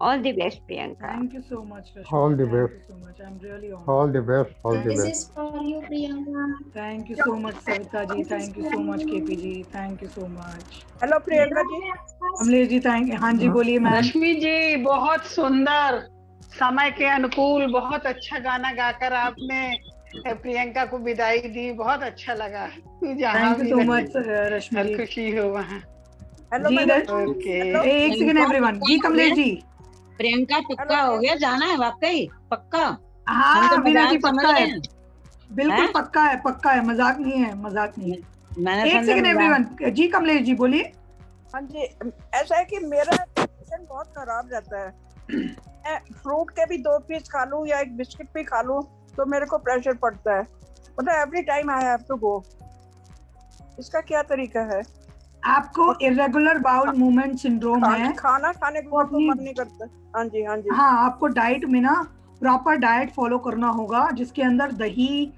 All the best, Priyanka. Thank you so much, Rashmi. All the Thank best. you so much. I'm really honored. All the best. All the This best. is for you, Priyanka. Thank you so much, Savita ji. Thank you so much, KP ji. Thank you so much. Hello Priyanka ji. Kamlesh ji thank, हाँ जी बोलिए ma'am. रश्मि जी बहुत सुंदर, समय के अनुकूल बहुत अच्छा गाना गाकर आपने प्रियंका को विदाई दी, बहुत अच्छा लगा। जहाँ थैंक यू भी सो रहे, मच रश्मि हर जी। खुशी हो वहाँ। हेलो जी मैडम। ओके, एक सेकंड एवरीवन। जी कमलेश जी। प्रियंका पक्का हो गया, जाना है वाकई पक्का? हाँ मीना जी पक्का है, बिल्कुल हैं? पक्का है, मजाक नहीं है, मजाक नहीं है। मैंने एक सेकंड एवरीवन। जी कमलेश जी बोलिए। हाँ जी, ऐसा है कि मेरा कंडीशन बहुत खराब रहता है। मैं फ्रूट के भी 2 पीस खा लूं या एक बिस्किट भी खा लूं तो मेरे को प्रेशर पड़ता है, मतलब every time I have to go. इसका क्या तरीका है? आपको इरेगुलर बाउल मूवमेंट सिंड्रोम है। खाना खाने को अपनी- मन नहीं करता। हाँ जी हाँ जी। हाँ, आपको डाइट में ना प्रॉपर डाइट फॉलो करना होगा, जिसके अंदर दही,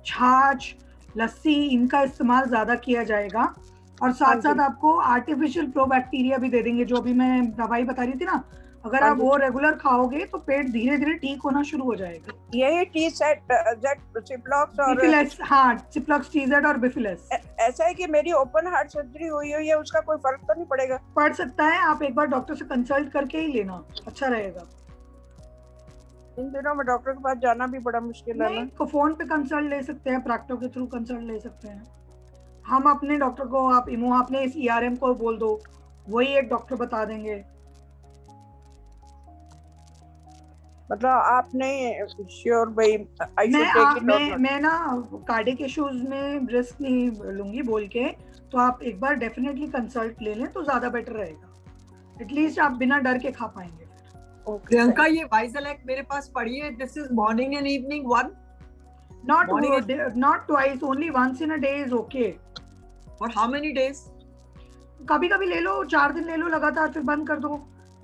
छाछ, लस्सी इनका इस्तेमाल ज्यादा किया जाएगा। और साथ साथ आपको आर्टिफिशियल प्रोबैक्टीरिया भी दे देंगे, जो अभी मैं दवाई बता रही थी ना, अगर आप वो रेगुलर खाओगे तो पेट धीरे धीरे ठीक होना शुरू हो जाएगा। यही सिप्लॉक्स और बिफिलेस, हाँ सिप्लॉक्स TZ और बिफिलेस। ऐसा है कि मेरी ओपन हार्ट सर्जरी हुई है, उसका कोई फर्क तो नहीं पड़ेगा? पड़ सकता है, आप एक बार डॉक्टर से कंसल्ट करके ही लेना, अच्छा रहेगा। इन दिनों में डॉक्टर के पास जाना भी बड़ा मुश्किल है ना। नहीं, फोन पे कंसल्ट ले सकते हैं, प्रैक्टो के थ्रू कंसल्ट ले सकते हैं। हम अपने डॉक्टर को, आप इमो आपने इस ERM को बोल दो, वही एक डॉक्टर बता देंगे। मतलब आप नहीं श्योर भाई? मैं ना कार्डिक इश्यूज में रिस्क नहीं लूंगी बोल के, तो आप एक बार डेफिनेटली कंसल्ट ले लें तो ज्यादा बेटर रहेगा। एटलीस्ट आप बिना डर के खा पाएंगे। प्रियंका ये वाइजलैक मेरे पास पड़ी है, this is morning and evening one, not twice, only once in a day is okay. for how many days? कभी कभी ले लो, 4 दिन ले लो लगातार, फिर बंद कर दो।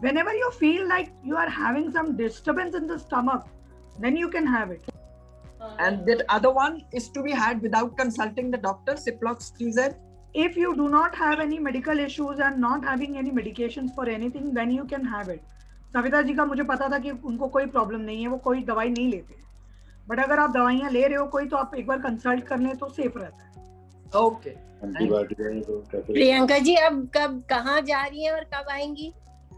Whenever you feel like you are having some disturbance in the stomach, then you can have it. And that other one is to be had without consulting the doctor, Ciplox TZ. If you do not have any medical issues and not having any medications for anything, then you can have it. Savita ji का मुझे पता था कि उनको कोई problem नहीं है, वो कोई दवाई नहीं लेते। बट अगर आप दवाइयाँ ले रहे हो कोई, तो आप एक बार कंसल्ट कर लें तो सेफ रहता है। Okay. प्रियंका जी अब कब कहाँ जा रही हैं और कब आएंगी?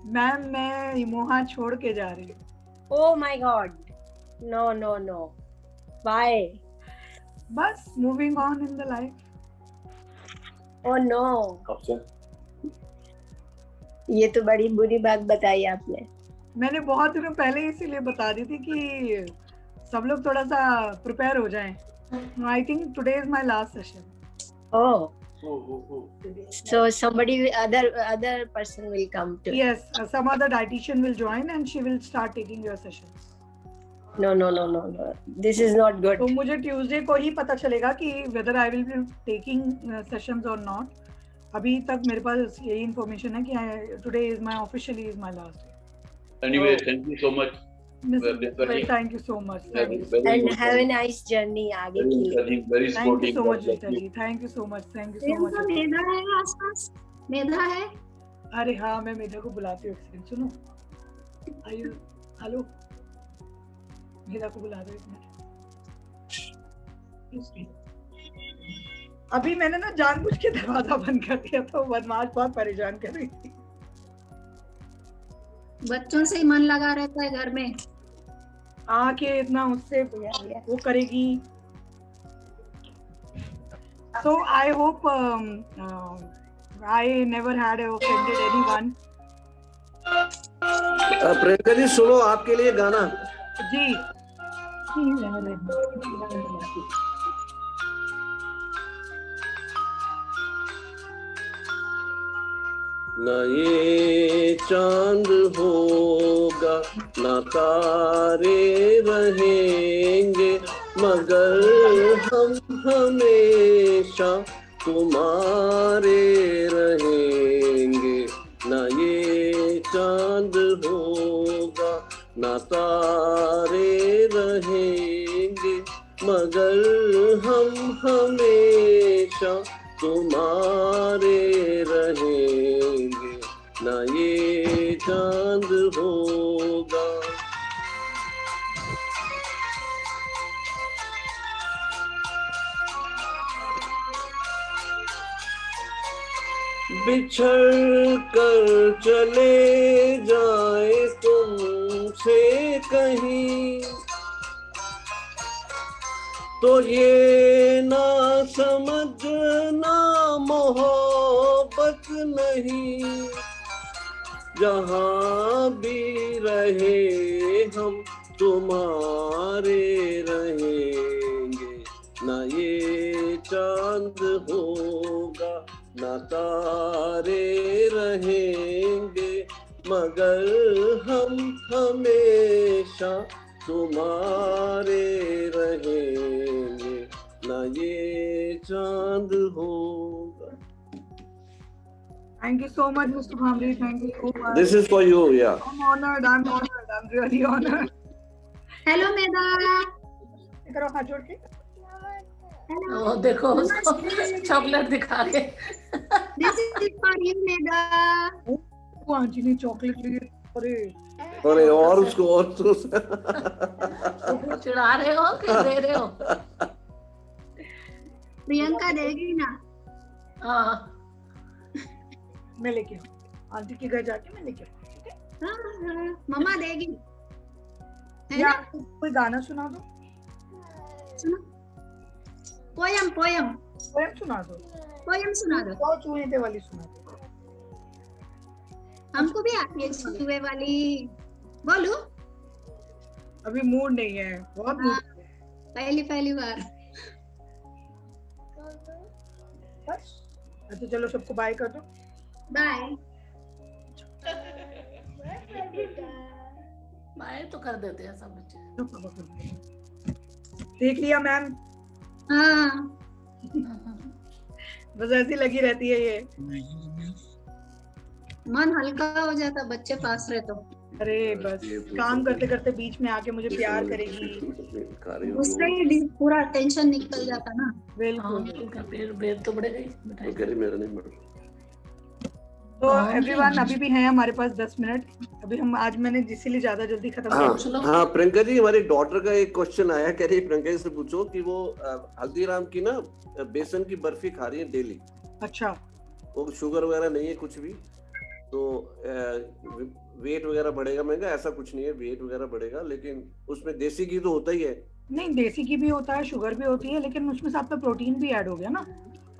मैम मैं इमोहा छोड़ के जा रही हूँ। Oh my God, no no no, bye. बस moving on in the life. Oh no, ये तो बड़ी बुरी बात बताई आपने। मैंने बहुत दिनों पहले इसीलिए बता दी थी कि सब लोग थोड़ा सा प्रिपेयर हो जाएं। I think today is my last session. Oh So somebody, other person will come to. Yes, some other dietitian will join and she will start taking your sessions. No. This is not good. तो मुझे Tuesday को ही पता चलेगा कि whether I will be taking sessions or not. अभी तक मेरे पास यही information है कि today is my officially is my last day. Anyway, thank you so much. Thank you so much. And have a nice journey आगे के लिए. Very Thank you sporting. so much, Rita ji. Thank you so much. Thank you so much. Priyanka मेधा है आसपास? मेधा है? अरे हाँ, मैं मेधा को बुलाती हूँ एक सेकंड. सुनो. आयु, हेलो. मेधा को बुला दो एक मिनट. अभी मैंने ना जानबूझ के दरवाजा बंद कर दिया था. बदमाश बहुत परेशान कर रही थी. बच्चों से ही मन लगा रहता है घर में. आके इतना उससे वो करेगी. So I hope I never had offended anyone. Priyanka ji सुनो, आपके लिए गाना. जी. ना ये चांद होगा ना तारे रहेंगे, मगर हम हमेशा तुम्हारे रहेंगे. ना ये चांद होगा ना तारे रहेंगे, मगर हम हमेशा तुम्हारे रहेंगे. ना ये चांद होगा. बिछड़ कर चले जाए तुमसे कहीं, तो ये ना समझना मोहब्बत नहीं. जहाँ भी रहे हम तुम्हारे रहेंगे. ना ये चांद होगा ना तारे रहेंगे, मगर हम हमेशा तुम्हारे रहेंगे. ना ये चांद होगा. Thank you so much, Mr. Bhamri. Thank you so much. This is for you, yeah. I'm honored. I'm really honored. Hello Medha. करो हाथ जोड़ के. ओ देखो उसको चॉकलेट दिखा के. This is for you, मेधा. वो आंटी ने चॉकलेट ली. अरे और उसको और तो चिढ़ा रहे हो कि दे रहे हो? प्रियंका देगी ना. हाँ. मैं लेके आऊँ. आंटी के घर जाके मैं लेके आऊँ. ठीक है? मम्मा देगी. या कोई गाना सुना दो. सुनो. पोयम सुना दो. सुना दो. तो चूहे पे वाली सुना दो. हमको भी आती है चूहे वाली. बोलू. अभी मूड नहीं है. बहुत मूड. पहली बार. अच्छा चलो सबको बाय कर दो. बाय. बाय तो कर देते हैं सब बच्चे. देख लिया मैम. हाँ. बस ऐसी लगी रहती है ये. मन हल्का हो जाता बच्चे पास रहे तो. अरे बस काम करते करते बीच में आके मुझे प्यार करेगी. उससे ही पूरा टेंशन निकल जाता ना. बिल्कुल. बेर तो बढ़ेगा ही. तो एवरीवन अभी भी है हमारे पास 10 मिनट. अभी हम आज मैंने इसीलिए ज्यादा जल्दी खत्म किया. हाँ प्रियंका जी, हमारी डॉटर का एक क्वेश्चन आया. कह रही प्रियंका जी से पूछो कि वो हल्दीराम की ना बेसन की बर्फी खा रही है डेली. अच्छा. वो शुगर वगैरह नहीं है कुछ भी, तो वेट वगैरह बढ़ेगा. महंगा ऐसा कुछ नहीं है, वेट वगैरह बढ़ेगा, लेकिन उसमें देसी घी तो होता ही है. नहीं, देसी घी भी होता है, शुगर भी होती है, लेकिन उसमें साथ में प्रोटीन भी ऐड हो गया ना.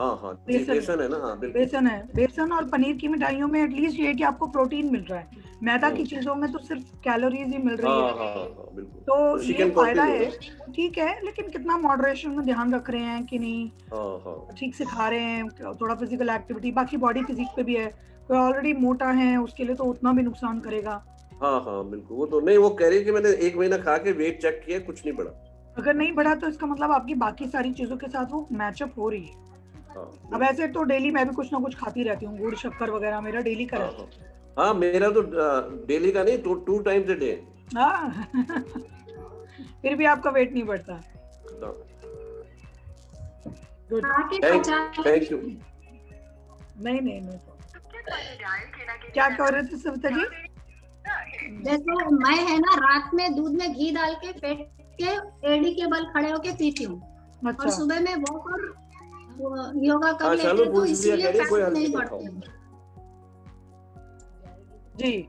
हाँ हाँ जी, बेसन है ना, हाँ बिल्कुल। बेसन है, बेसन और पनीर की मिठाइयों में एटलीस्ट ये है कि आपको प्रोटीन मिल रहा है। मैदा की चीजों में तो सिर्फ कैलोरीज ही मिल रही हाँ है। हाँ हाँ बिल्कुल। तो ये चिकन फायदा प्रोटीन है, ठीक है, लेकिन कितना मॉडरेशन में ध्यान रख रहे हैं कि नहीं, हाँ हाँ ठीक से खा रहे हैं, थोड़ा फिजिकल एक्टिविटी, बाकी बॉडी फिजिक पे भी है। कोई ऑलरेडी मोटा है उसके लिए तो उतना भी नुकसान करेगा। हाँ हाँ बिल्कुल। वो तो नहीं, वो कह रही है कि मैंने 1 महीना खा के वेट चेक किया, कुछ नहीं बढ़ा। अगर नहीं बढ़ा तो इसका मतलब आपकी बाकी सारी चीजों के साथ वो मैचअप हो रही है। हाँ अब ऐसे तो डेली मैं भी कुछ ना कुछ खाती रहती हूँ, गुड़ शक्कर वगैरह मेरा डेली का रहता है। हाँ, मेरा तो डेली का नहीं, 2 टाइम्स अ डे। हाँ फिर भी आपका वेट नहीं बढ़ता। Good, thank you. नहीं नहीं नहीं, क्या कह रहे थे सविता जी? देखो मैं है ना रात में दूध में घी डाल के फेंट के एडी के बल खड़े होके पीती हूँ, अच्छा। और सुबह में वॉक और योगा कर लेते चलो हैं, तो पूछ लिया, इसीलिए कह रही कोई फैट हल्दी नहीं नहीं बढ़ती। जी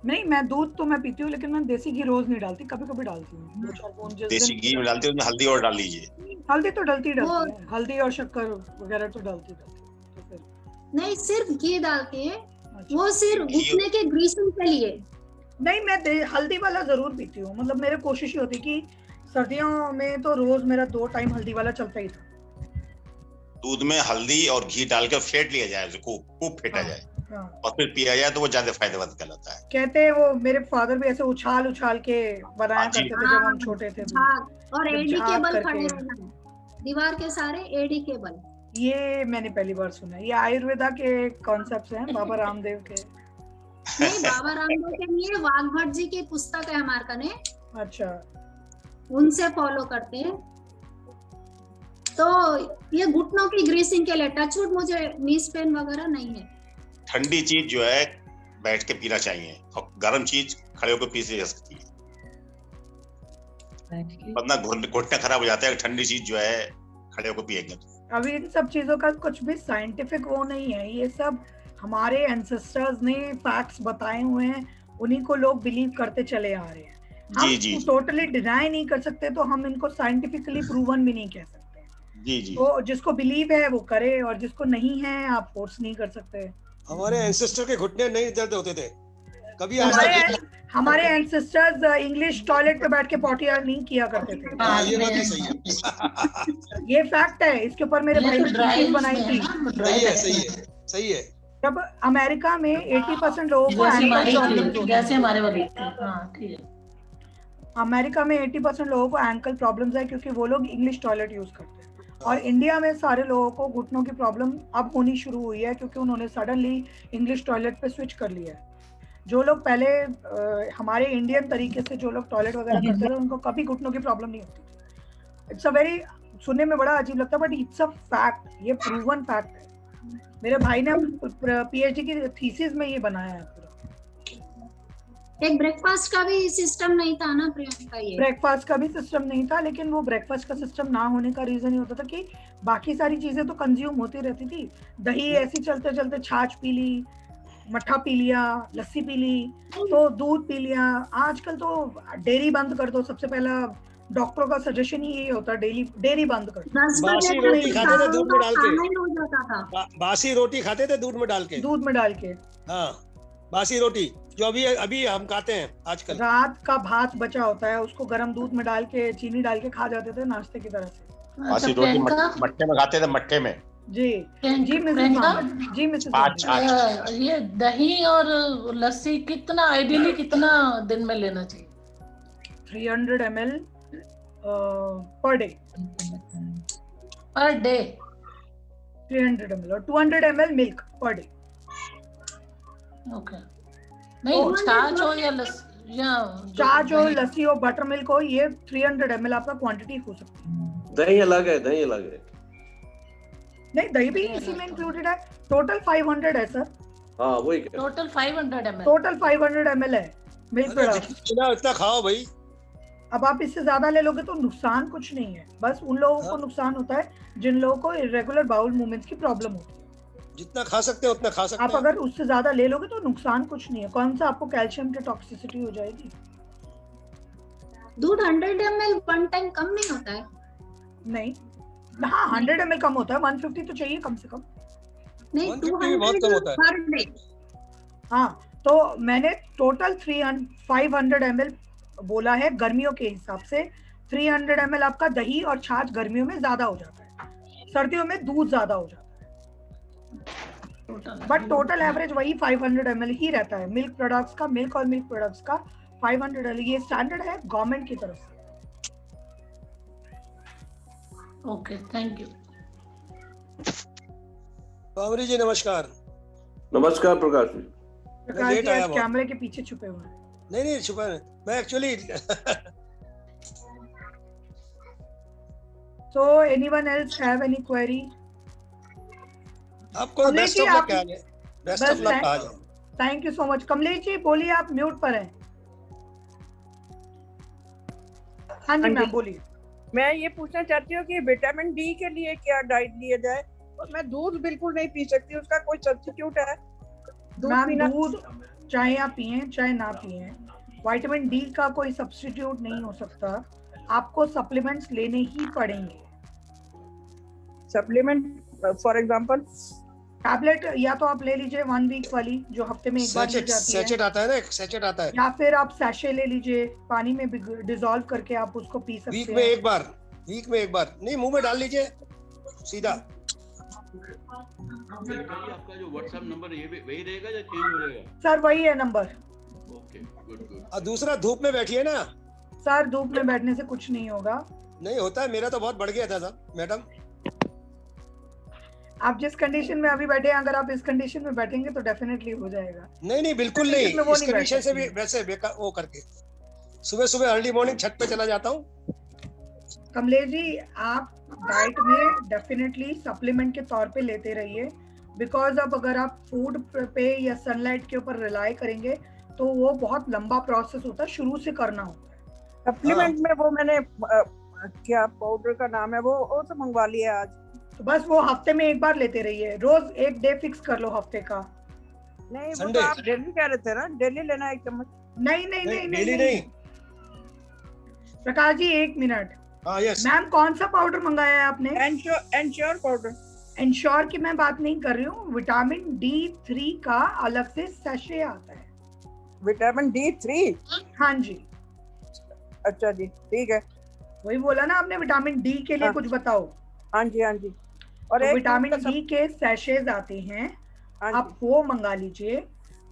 नहीं, मैं दूध तो मैं पीती हूँ, लेकिन मैं देसी घी रोज नहीं डालती, कभी कभी डालती हूँ 2-4 बूंद। जिस देसी दिन घी में डालते हो, उसमें हल्दी और डाल लीजिए। हल्दी तो डलती है, हल्दी और शक्कर वगैरह तो डलती है। तो फिर नहीं, सिर्फ घी डालती है, वो सिर्फ घुटने के ग्रीसिंग के लिए। नहीं, मैं हल्दी वाला जरूर पीती हूँ, मतलब मेरी कोशिश ही होती कि सर्दियों में तो रोज मेरा 2 टाइम हल्दी वाला चलता ही था। दूध में हल्दी और घी डाल के फेंट लिया जाए, उसको खूब फेंटा जाए, हाँ। और फिर पिया जाए तो वो ज्यादा फायदेमंद कहलाता है। कहते हैं वो मेरे फादर भी ऐसे उछाल उछाल के बनाया करते थे जब हम छोटे थे। और जब एडी के झाग बल करके। खड़े रहना है, दीवार के सारे एडी के बल। ये मैंने पहली बार सुना है, ये आयुर्वेदा के कॉन्सेप्ट्स हैं, बाबा रामदेव के। नहीं, बाबा रामदेव के लिए वाघभट जी की पुस्तक है हमारे कने, अच्छा, उनसे फॉलो करते हैं। तो ये घुटनों की ग्रीसिंग के लिए, टचवुड मुझे नीज पेन वगैरह नहीं है। ठंडी चीज जो है बैठ के पीना चाहिए, और गर्म चीज खड़े होकर पी जा सकती है, वरना घुटना खराब हो जाता है। ठंडी चीज जो है खड़े होकर पिएंगे तो। अभी इन सब चीजों का कुछ भी साइंटिफिक वो नहीं है, ये सब हमारे एंसेस्टर्स ने फैक्ट्स बताए हुए हैं, उन्हीं को लोग बिलीव करते चले आ रहे हैं। हम टोटली डिनाई नहीं कर सकते, तो हम इनको साइंटिफिकली प्रूवन भी नहीं कह सकते। जी। तो जिसको बिलीव है वो करे, और जिसको नहीं है आप फोर्स नहीं कर सकते। हमारे एंसेस्टर के घुटने नहीं दर्द होते थे कभी। हमारे एंसेस्टर्स इंग्लिश टॉयलेट पे बैठ के पॉटियां नहीं किया करते थे। ये बात भी सही है। ये फैक्ट है, इसके ऊपर मेरे भाई ने थीसिस बनाई थी। सही है। जब अमेरिका में 80% लोगों को जैसे हमारे वाली, हाँ ठीक है, अमेरिका में 80% लोगों को एंकल प्रॉब्लम्स है, क्योंकि वो लोग इंग्लिश टॉयलेट यूज करते हैं। और इंडिया में सारे लोगों को घुटनों की प्रॉब्लम अब होनी शुरू हुई है, क्योंकि उन्होंने सडनली इंग्लिश टॉयलेट पे स्विच कर लिया है। जो लोग पहले हमारे इंडियन तरीके से जो लोग टॉयलेट वगैरह करते थे, उनको कभी घुटनों की प्रॉब्लम नहीं होती थी। इट्स अ वेरी, सुनने में बड़ा अजीब लगता है, बट इट्स अ फैक्ट, ये प्रूवन फैक्ट है। मेरे भाई ने पीएचडी की थीसिस में ये बनाया है। एक ब्रेकफास्ट का भी सिस्टम नहीं था ना प्रियंका, ये ब्रेकफास्ट का भी सिस्टम नहीं था, लेकिन वो ब्रेकफास्ट का सिस्टम ना होने का रीजन ये होता था कि बाकी सारी चीजें तो कंज्यूम होती रहती थी। दही ऐसी चलते चलते छाछ पी ली, मट्ठा पी लिया, लस्सी पी ली, तो दूध पी लिया। आजकल तो डेयरी बंद कर दो, सबसे पहला डॉक्टरों का सजेशन ही ये होता है, डेयरी बंद कर दो। बासी रोटी खाते थे दूध में डाल के, बासी रोटी खाते थे दूध में डाल के, हाँ बासी रोटी जो अभी हम खाते हैं आजकल। रात का भात बचा होता है, उसको गर्म दूध में डाल के, चीनी डाल के खा जाते थे नाश्ते की तरह से। बासी रोटी मट्ठे में खाते थे, मट्ठे में। जी मिसेस ये दही और लस्सी कितना आइडियली कितना दिन में लेना चाहिए? 300 ml पर डे। 300 ml और 200 ml milk per day. Okay, नहीं छाछ हो या लस्सी, या छाछ हो, लस्सी हो, बटर मिल्क हो, ये 300 ml आपका क्वांटिटी हो सकती है। दही अलग है। नहीं, दही भी इसी में इंक्लूडेड है। टोटल 500 है सर। हाँ वही, टोटल 500 ml। टोटल 500 ml है मिल्क प्रोडक्ट। इतना खाओ भाई। अब आप इससे ज्यादा ले लोगे तो नुकसान कुछ नहीं है, बस उन लोगों को नुकसान होता है जिन लोगों को इरेगुलर बाउल मूवमेंट्स की प्रॉब्लम होती है। जितना खा सकते हो उतना खा सकते आप अगर उससे ज्यादा ले लोगे तो नुकसान कुछ नहीं है। कौन सा आपको कैल्शियम की टॉक्सिसिटी हो जाएगी। दूध 100 ml वन टाइम कम नहीं होता है? नहीं, हाँ 100 ml कम होता है, 150 तो चाहिए कम से कम। नहीं 150 भी बहुत कम होता है। Per day. हाँ तो मैंने टोटल 500 ml बोला है गर्मियों के हिसाब से। 300 ml आपका दही और छाछ गर्मियों में ज्यादा हो जाता है, सर्दियों में दूध ज्यादा हो जाता है, बट टोटल एवरेज वही 500 ml ही रहता है। मिल्क प्रोडक्ट्स का, मिल्क और मिल्क प्रोडक्ट्स का 500 ml, ये स्टैंडर्ड है गवर्नमेंट की तरफ से। Okay, thank you. अमरी जी नमस्कार। नमस्कार प्रकाश जी। प्रकाश लेट जी आया आज बहुत। कैमरे के पीछे छुपे हुए हैं। नहीं छुपा नहीं, मैं actually So anyone else have any query? आपको Kamlesh best ji, of luck आप- कहा जाए, बेस्ट बस ऑफ लक कहा जाए। Thank you so much. Kamlesh ji बोलिए, आप म्यूट पर हैं। हाँ जी मैम बोलिए। मैं ये पूछना चाहती हूँ कि विटामिन डी के लिए क्या डाइट लिया जाए? और मैं दूध बिल्कुल नहीं पी सकती, उसका कोई सब्स्टिट्यूट है? मैम दूध चाहे आप पिए चाहे ना पिए, विटामिन डी का कोई सब्स्टिट्यूट नहीं हो सकता, आपको सप्लीमेंट्स लेने ही पड़ेंगे। सप्लीमेंट फॉर एग्जांपल टैबलेट या तो आप ले लीजिए 1 वीक वाली जो हफ्ते में एक बार ली जाती है, सैचेट आता है ना, एक सैचेट आता है। या फिर आप सैशे ले लीजिए, पानी में डिसॉल्व करके आप उसको पी सकते हैं। वीक में एक बार नहीं, मुंह में डाल लीजिए सीधा। आपका जो व्हाट्सएप नंबर ये वही रहेगा या चेंज हो जाएगा? सर वही है नंबर। Okay, good. और दूसरा धूप में बैठिए ना। सर धूप में बैठने से कुछ नहीं होगा। नहीं होता है, मेरा तो बहुत बढ़ गया था सर मैडम। आप जिस कंडीशन में अभी बैठे हैं, अगर आप इस कंडीशन में बैठेंगे तो डेफिनेटली हो जाएगा। नहीं बिल्कुल नहीं, इसमें वो इस नहीं कंडीशन बैठ से भी वैसे बेकार वो करके सुबह अर्ली मॉर्निंग छत पे चला जाता हूँ। कमलेश जी आप डाइट में डेफिनेटली सप्लीमेंट के तौर पे लेते रहिए, बिकॉज अब अगर आप फूड पे या सनलाइट के ऊपर रिलाई करेंगे तो वो बहुत लंबा प्रोसेस होता है, शुरू से करना होता है। सप्लीमेंट में वो मैंने क्या पाउडर का नाम है वो तो मंगवा लिया आज। तो बस वो हफ्ते में एक बार लेते रहिए, रोज एक डे फिक्स कर लो हफ्ते का। नहीं वो तो आप डेली कह रहे थे ना, डेली लेना 1 चम्मच। नहीं डेली नहीं। प्रकाश जी 1 मिनट। हाँ यस मैम कौन सा पाउडर मंगाया है आपने? Ensure powder. एंश्योर की मैं बात नहीं कर रही हूँ, विटामिन D3 का अलग से सैशे आता है। Vitamin D3? हाँ जी। अच्छा जी ठीक है। वही बोला ना आपने, विटामिन डी के लिए कुछ बताओ। हाँ जी और तो विटामिन डी के सैशेज आते हैं, आप वो मंगा लीजिए।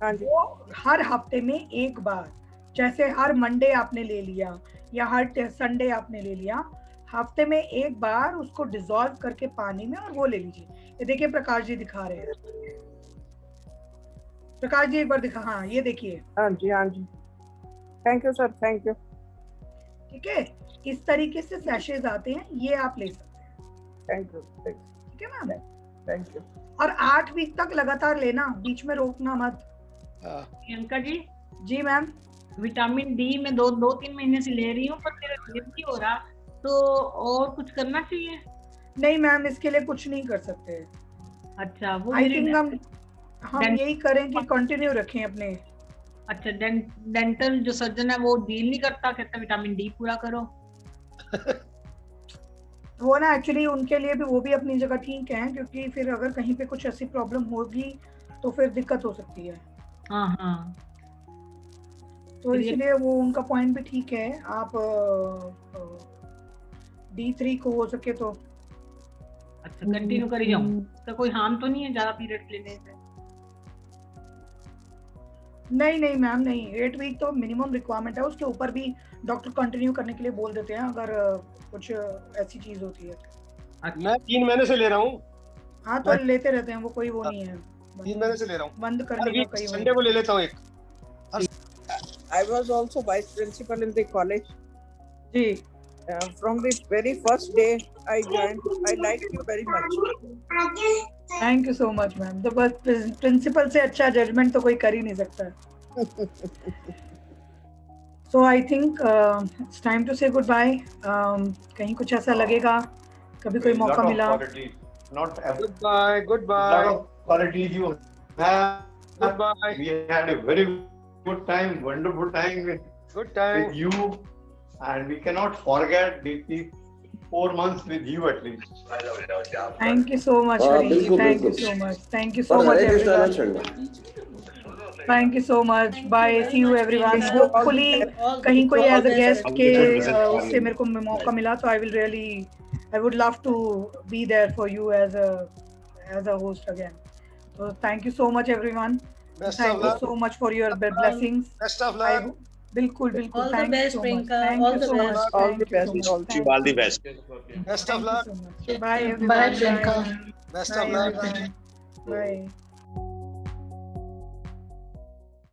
वो हर हफ्ते में एक बार, जैसे हर मंडे आपने ले लिया या हर संडे आपने ले लिया, हफ्ते में एक बार उसको डिसॉल्व करके पानी में और वो ले लीजिए। ये देखिए प्रकाश जी दिखा रहे हैं, प्रकाश जी एक बार दिखा। हाँ ये देखिए। हाँ जी thank you sir, thank you. ठीक है, इस तरीके से सैशेज आते हैं, ये आप ले सकते हैं। Thank you. ठीक है मैम, थैंक यू। और 8 वीक तक लगातार लेना, बीच में रोकना मत। प्रियंका जी। जी मैम। विटामिन डी में 2-3 महीने से ले रही हूँ पर मेरा ठीक नहीं हो रहा, तो और कुछ करना चाहिए? नहीं मैम, इसके लिए कुछ नहीं कर सकते। अच्छा वो आई थिंक हम यही करें कि कंटिन्यू रखें अपने। अच्छा डेंटल जो सर्जन है वो डील नहीं करता, कहता विटामिन डी पूरा करो। वो ना एक्चुअली उनके लिए भी वो भी अपनी जगह ठीक है, क्योंकि फिर अगर कहीं पे कुछ ऐसी प्रॉब्लम होगी तो फिर दिक्कत हो सकती है। हाँ तो इसलिए वो उनका पॉइंट भी ठीक है। आप D3 को हो सके तो अच्छा कंटिन्यू करी जाऊँ, तो कोई हार्म तो नहीं है ज्यादा पीरियड लेने से? नहीं मैम नहीं, 8 वीक तो मिनिमम रिक्वायरमेंट है, उसके ऊपर भी डॉक्टर कंटिन्यू करने के लिए बोल देते हैं अगर कुछ ऐसी चीज होती है। मैं 3 महीने से ले रहा हूँ। हाँ तो लेते रहते हैं वो, कोई वो नहीं है। 3 महीने से ले रहा हूँ, बंद करने का कई संडे को ले लेता हूँ एक। I was also vice principal in the college. जी। From the very first day I joined, I liked you very much. Thank you so much ma'am. तो बस प्रिंसिपल से अच्छा जजमेंट तो कोई कर ही नहीं सकता। So I think it's time to say goodbye. कहीं कुछ ऐसा लगेगा, कभी कोई मौका मिला। Goodbye. Lot of qualities you have. Goodbye. We had a very good time, wonderful time with you, and we cannot forget the 4 months with you at least. Thank you so much, हाँ, Hari ji. बिल्कुल, Thank you बिल्कुल। so much. Thank you so और much, हरे कृष्णा ना everyone. छोड़ना। Thank you so much. Bye. See you everyone. Hopefully कहीं कोई as a guest के उससे मेरे को मौका मिला तो I would love to be there for you as a host again. So thank you so much everyone. Best of Thank you luck. so much for your blessings. Best of luck. बिल्कुल बिल्कुल. All the Thank you best, so much. Priyanka. Thank All you the so best. much. All Thank the you so best. much. All Thank All the best. Best Thank of you luck. so much. Bye everyone. Bye, Priyanka. Best Bye of luck. everyone. Bye.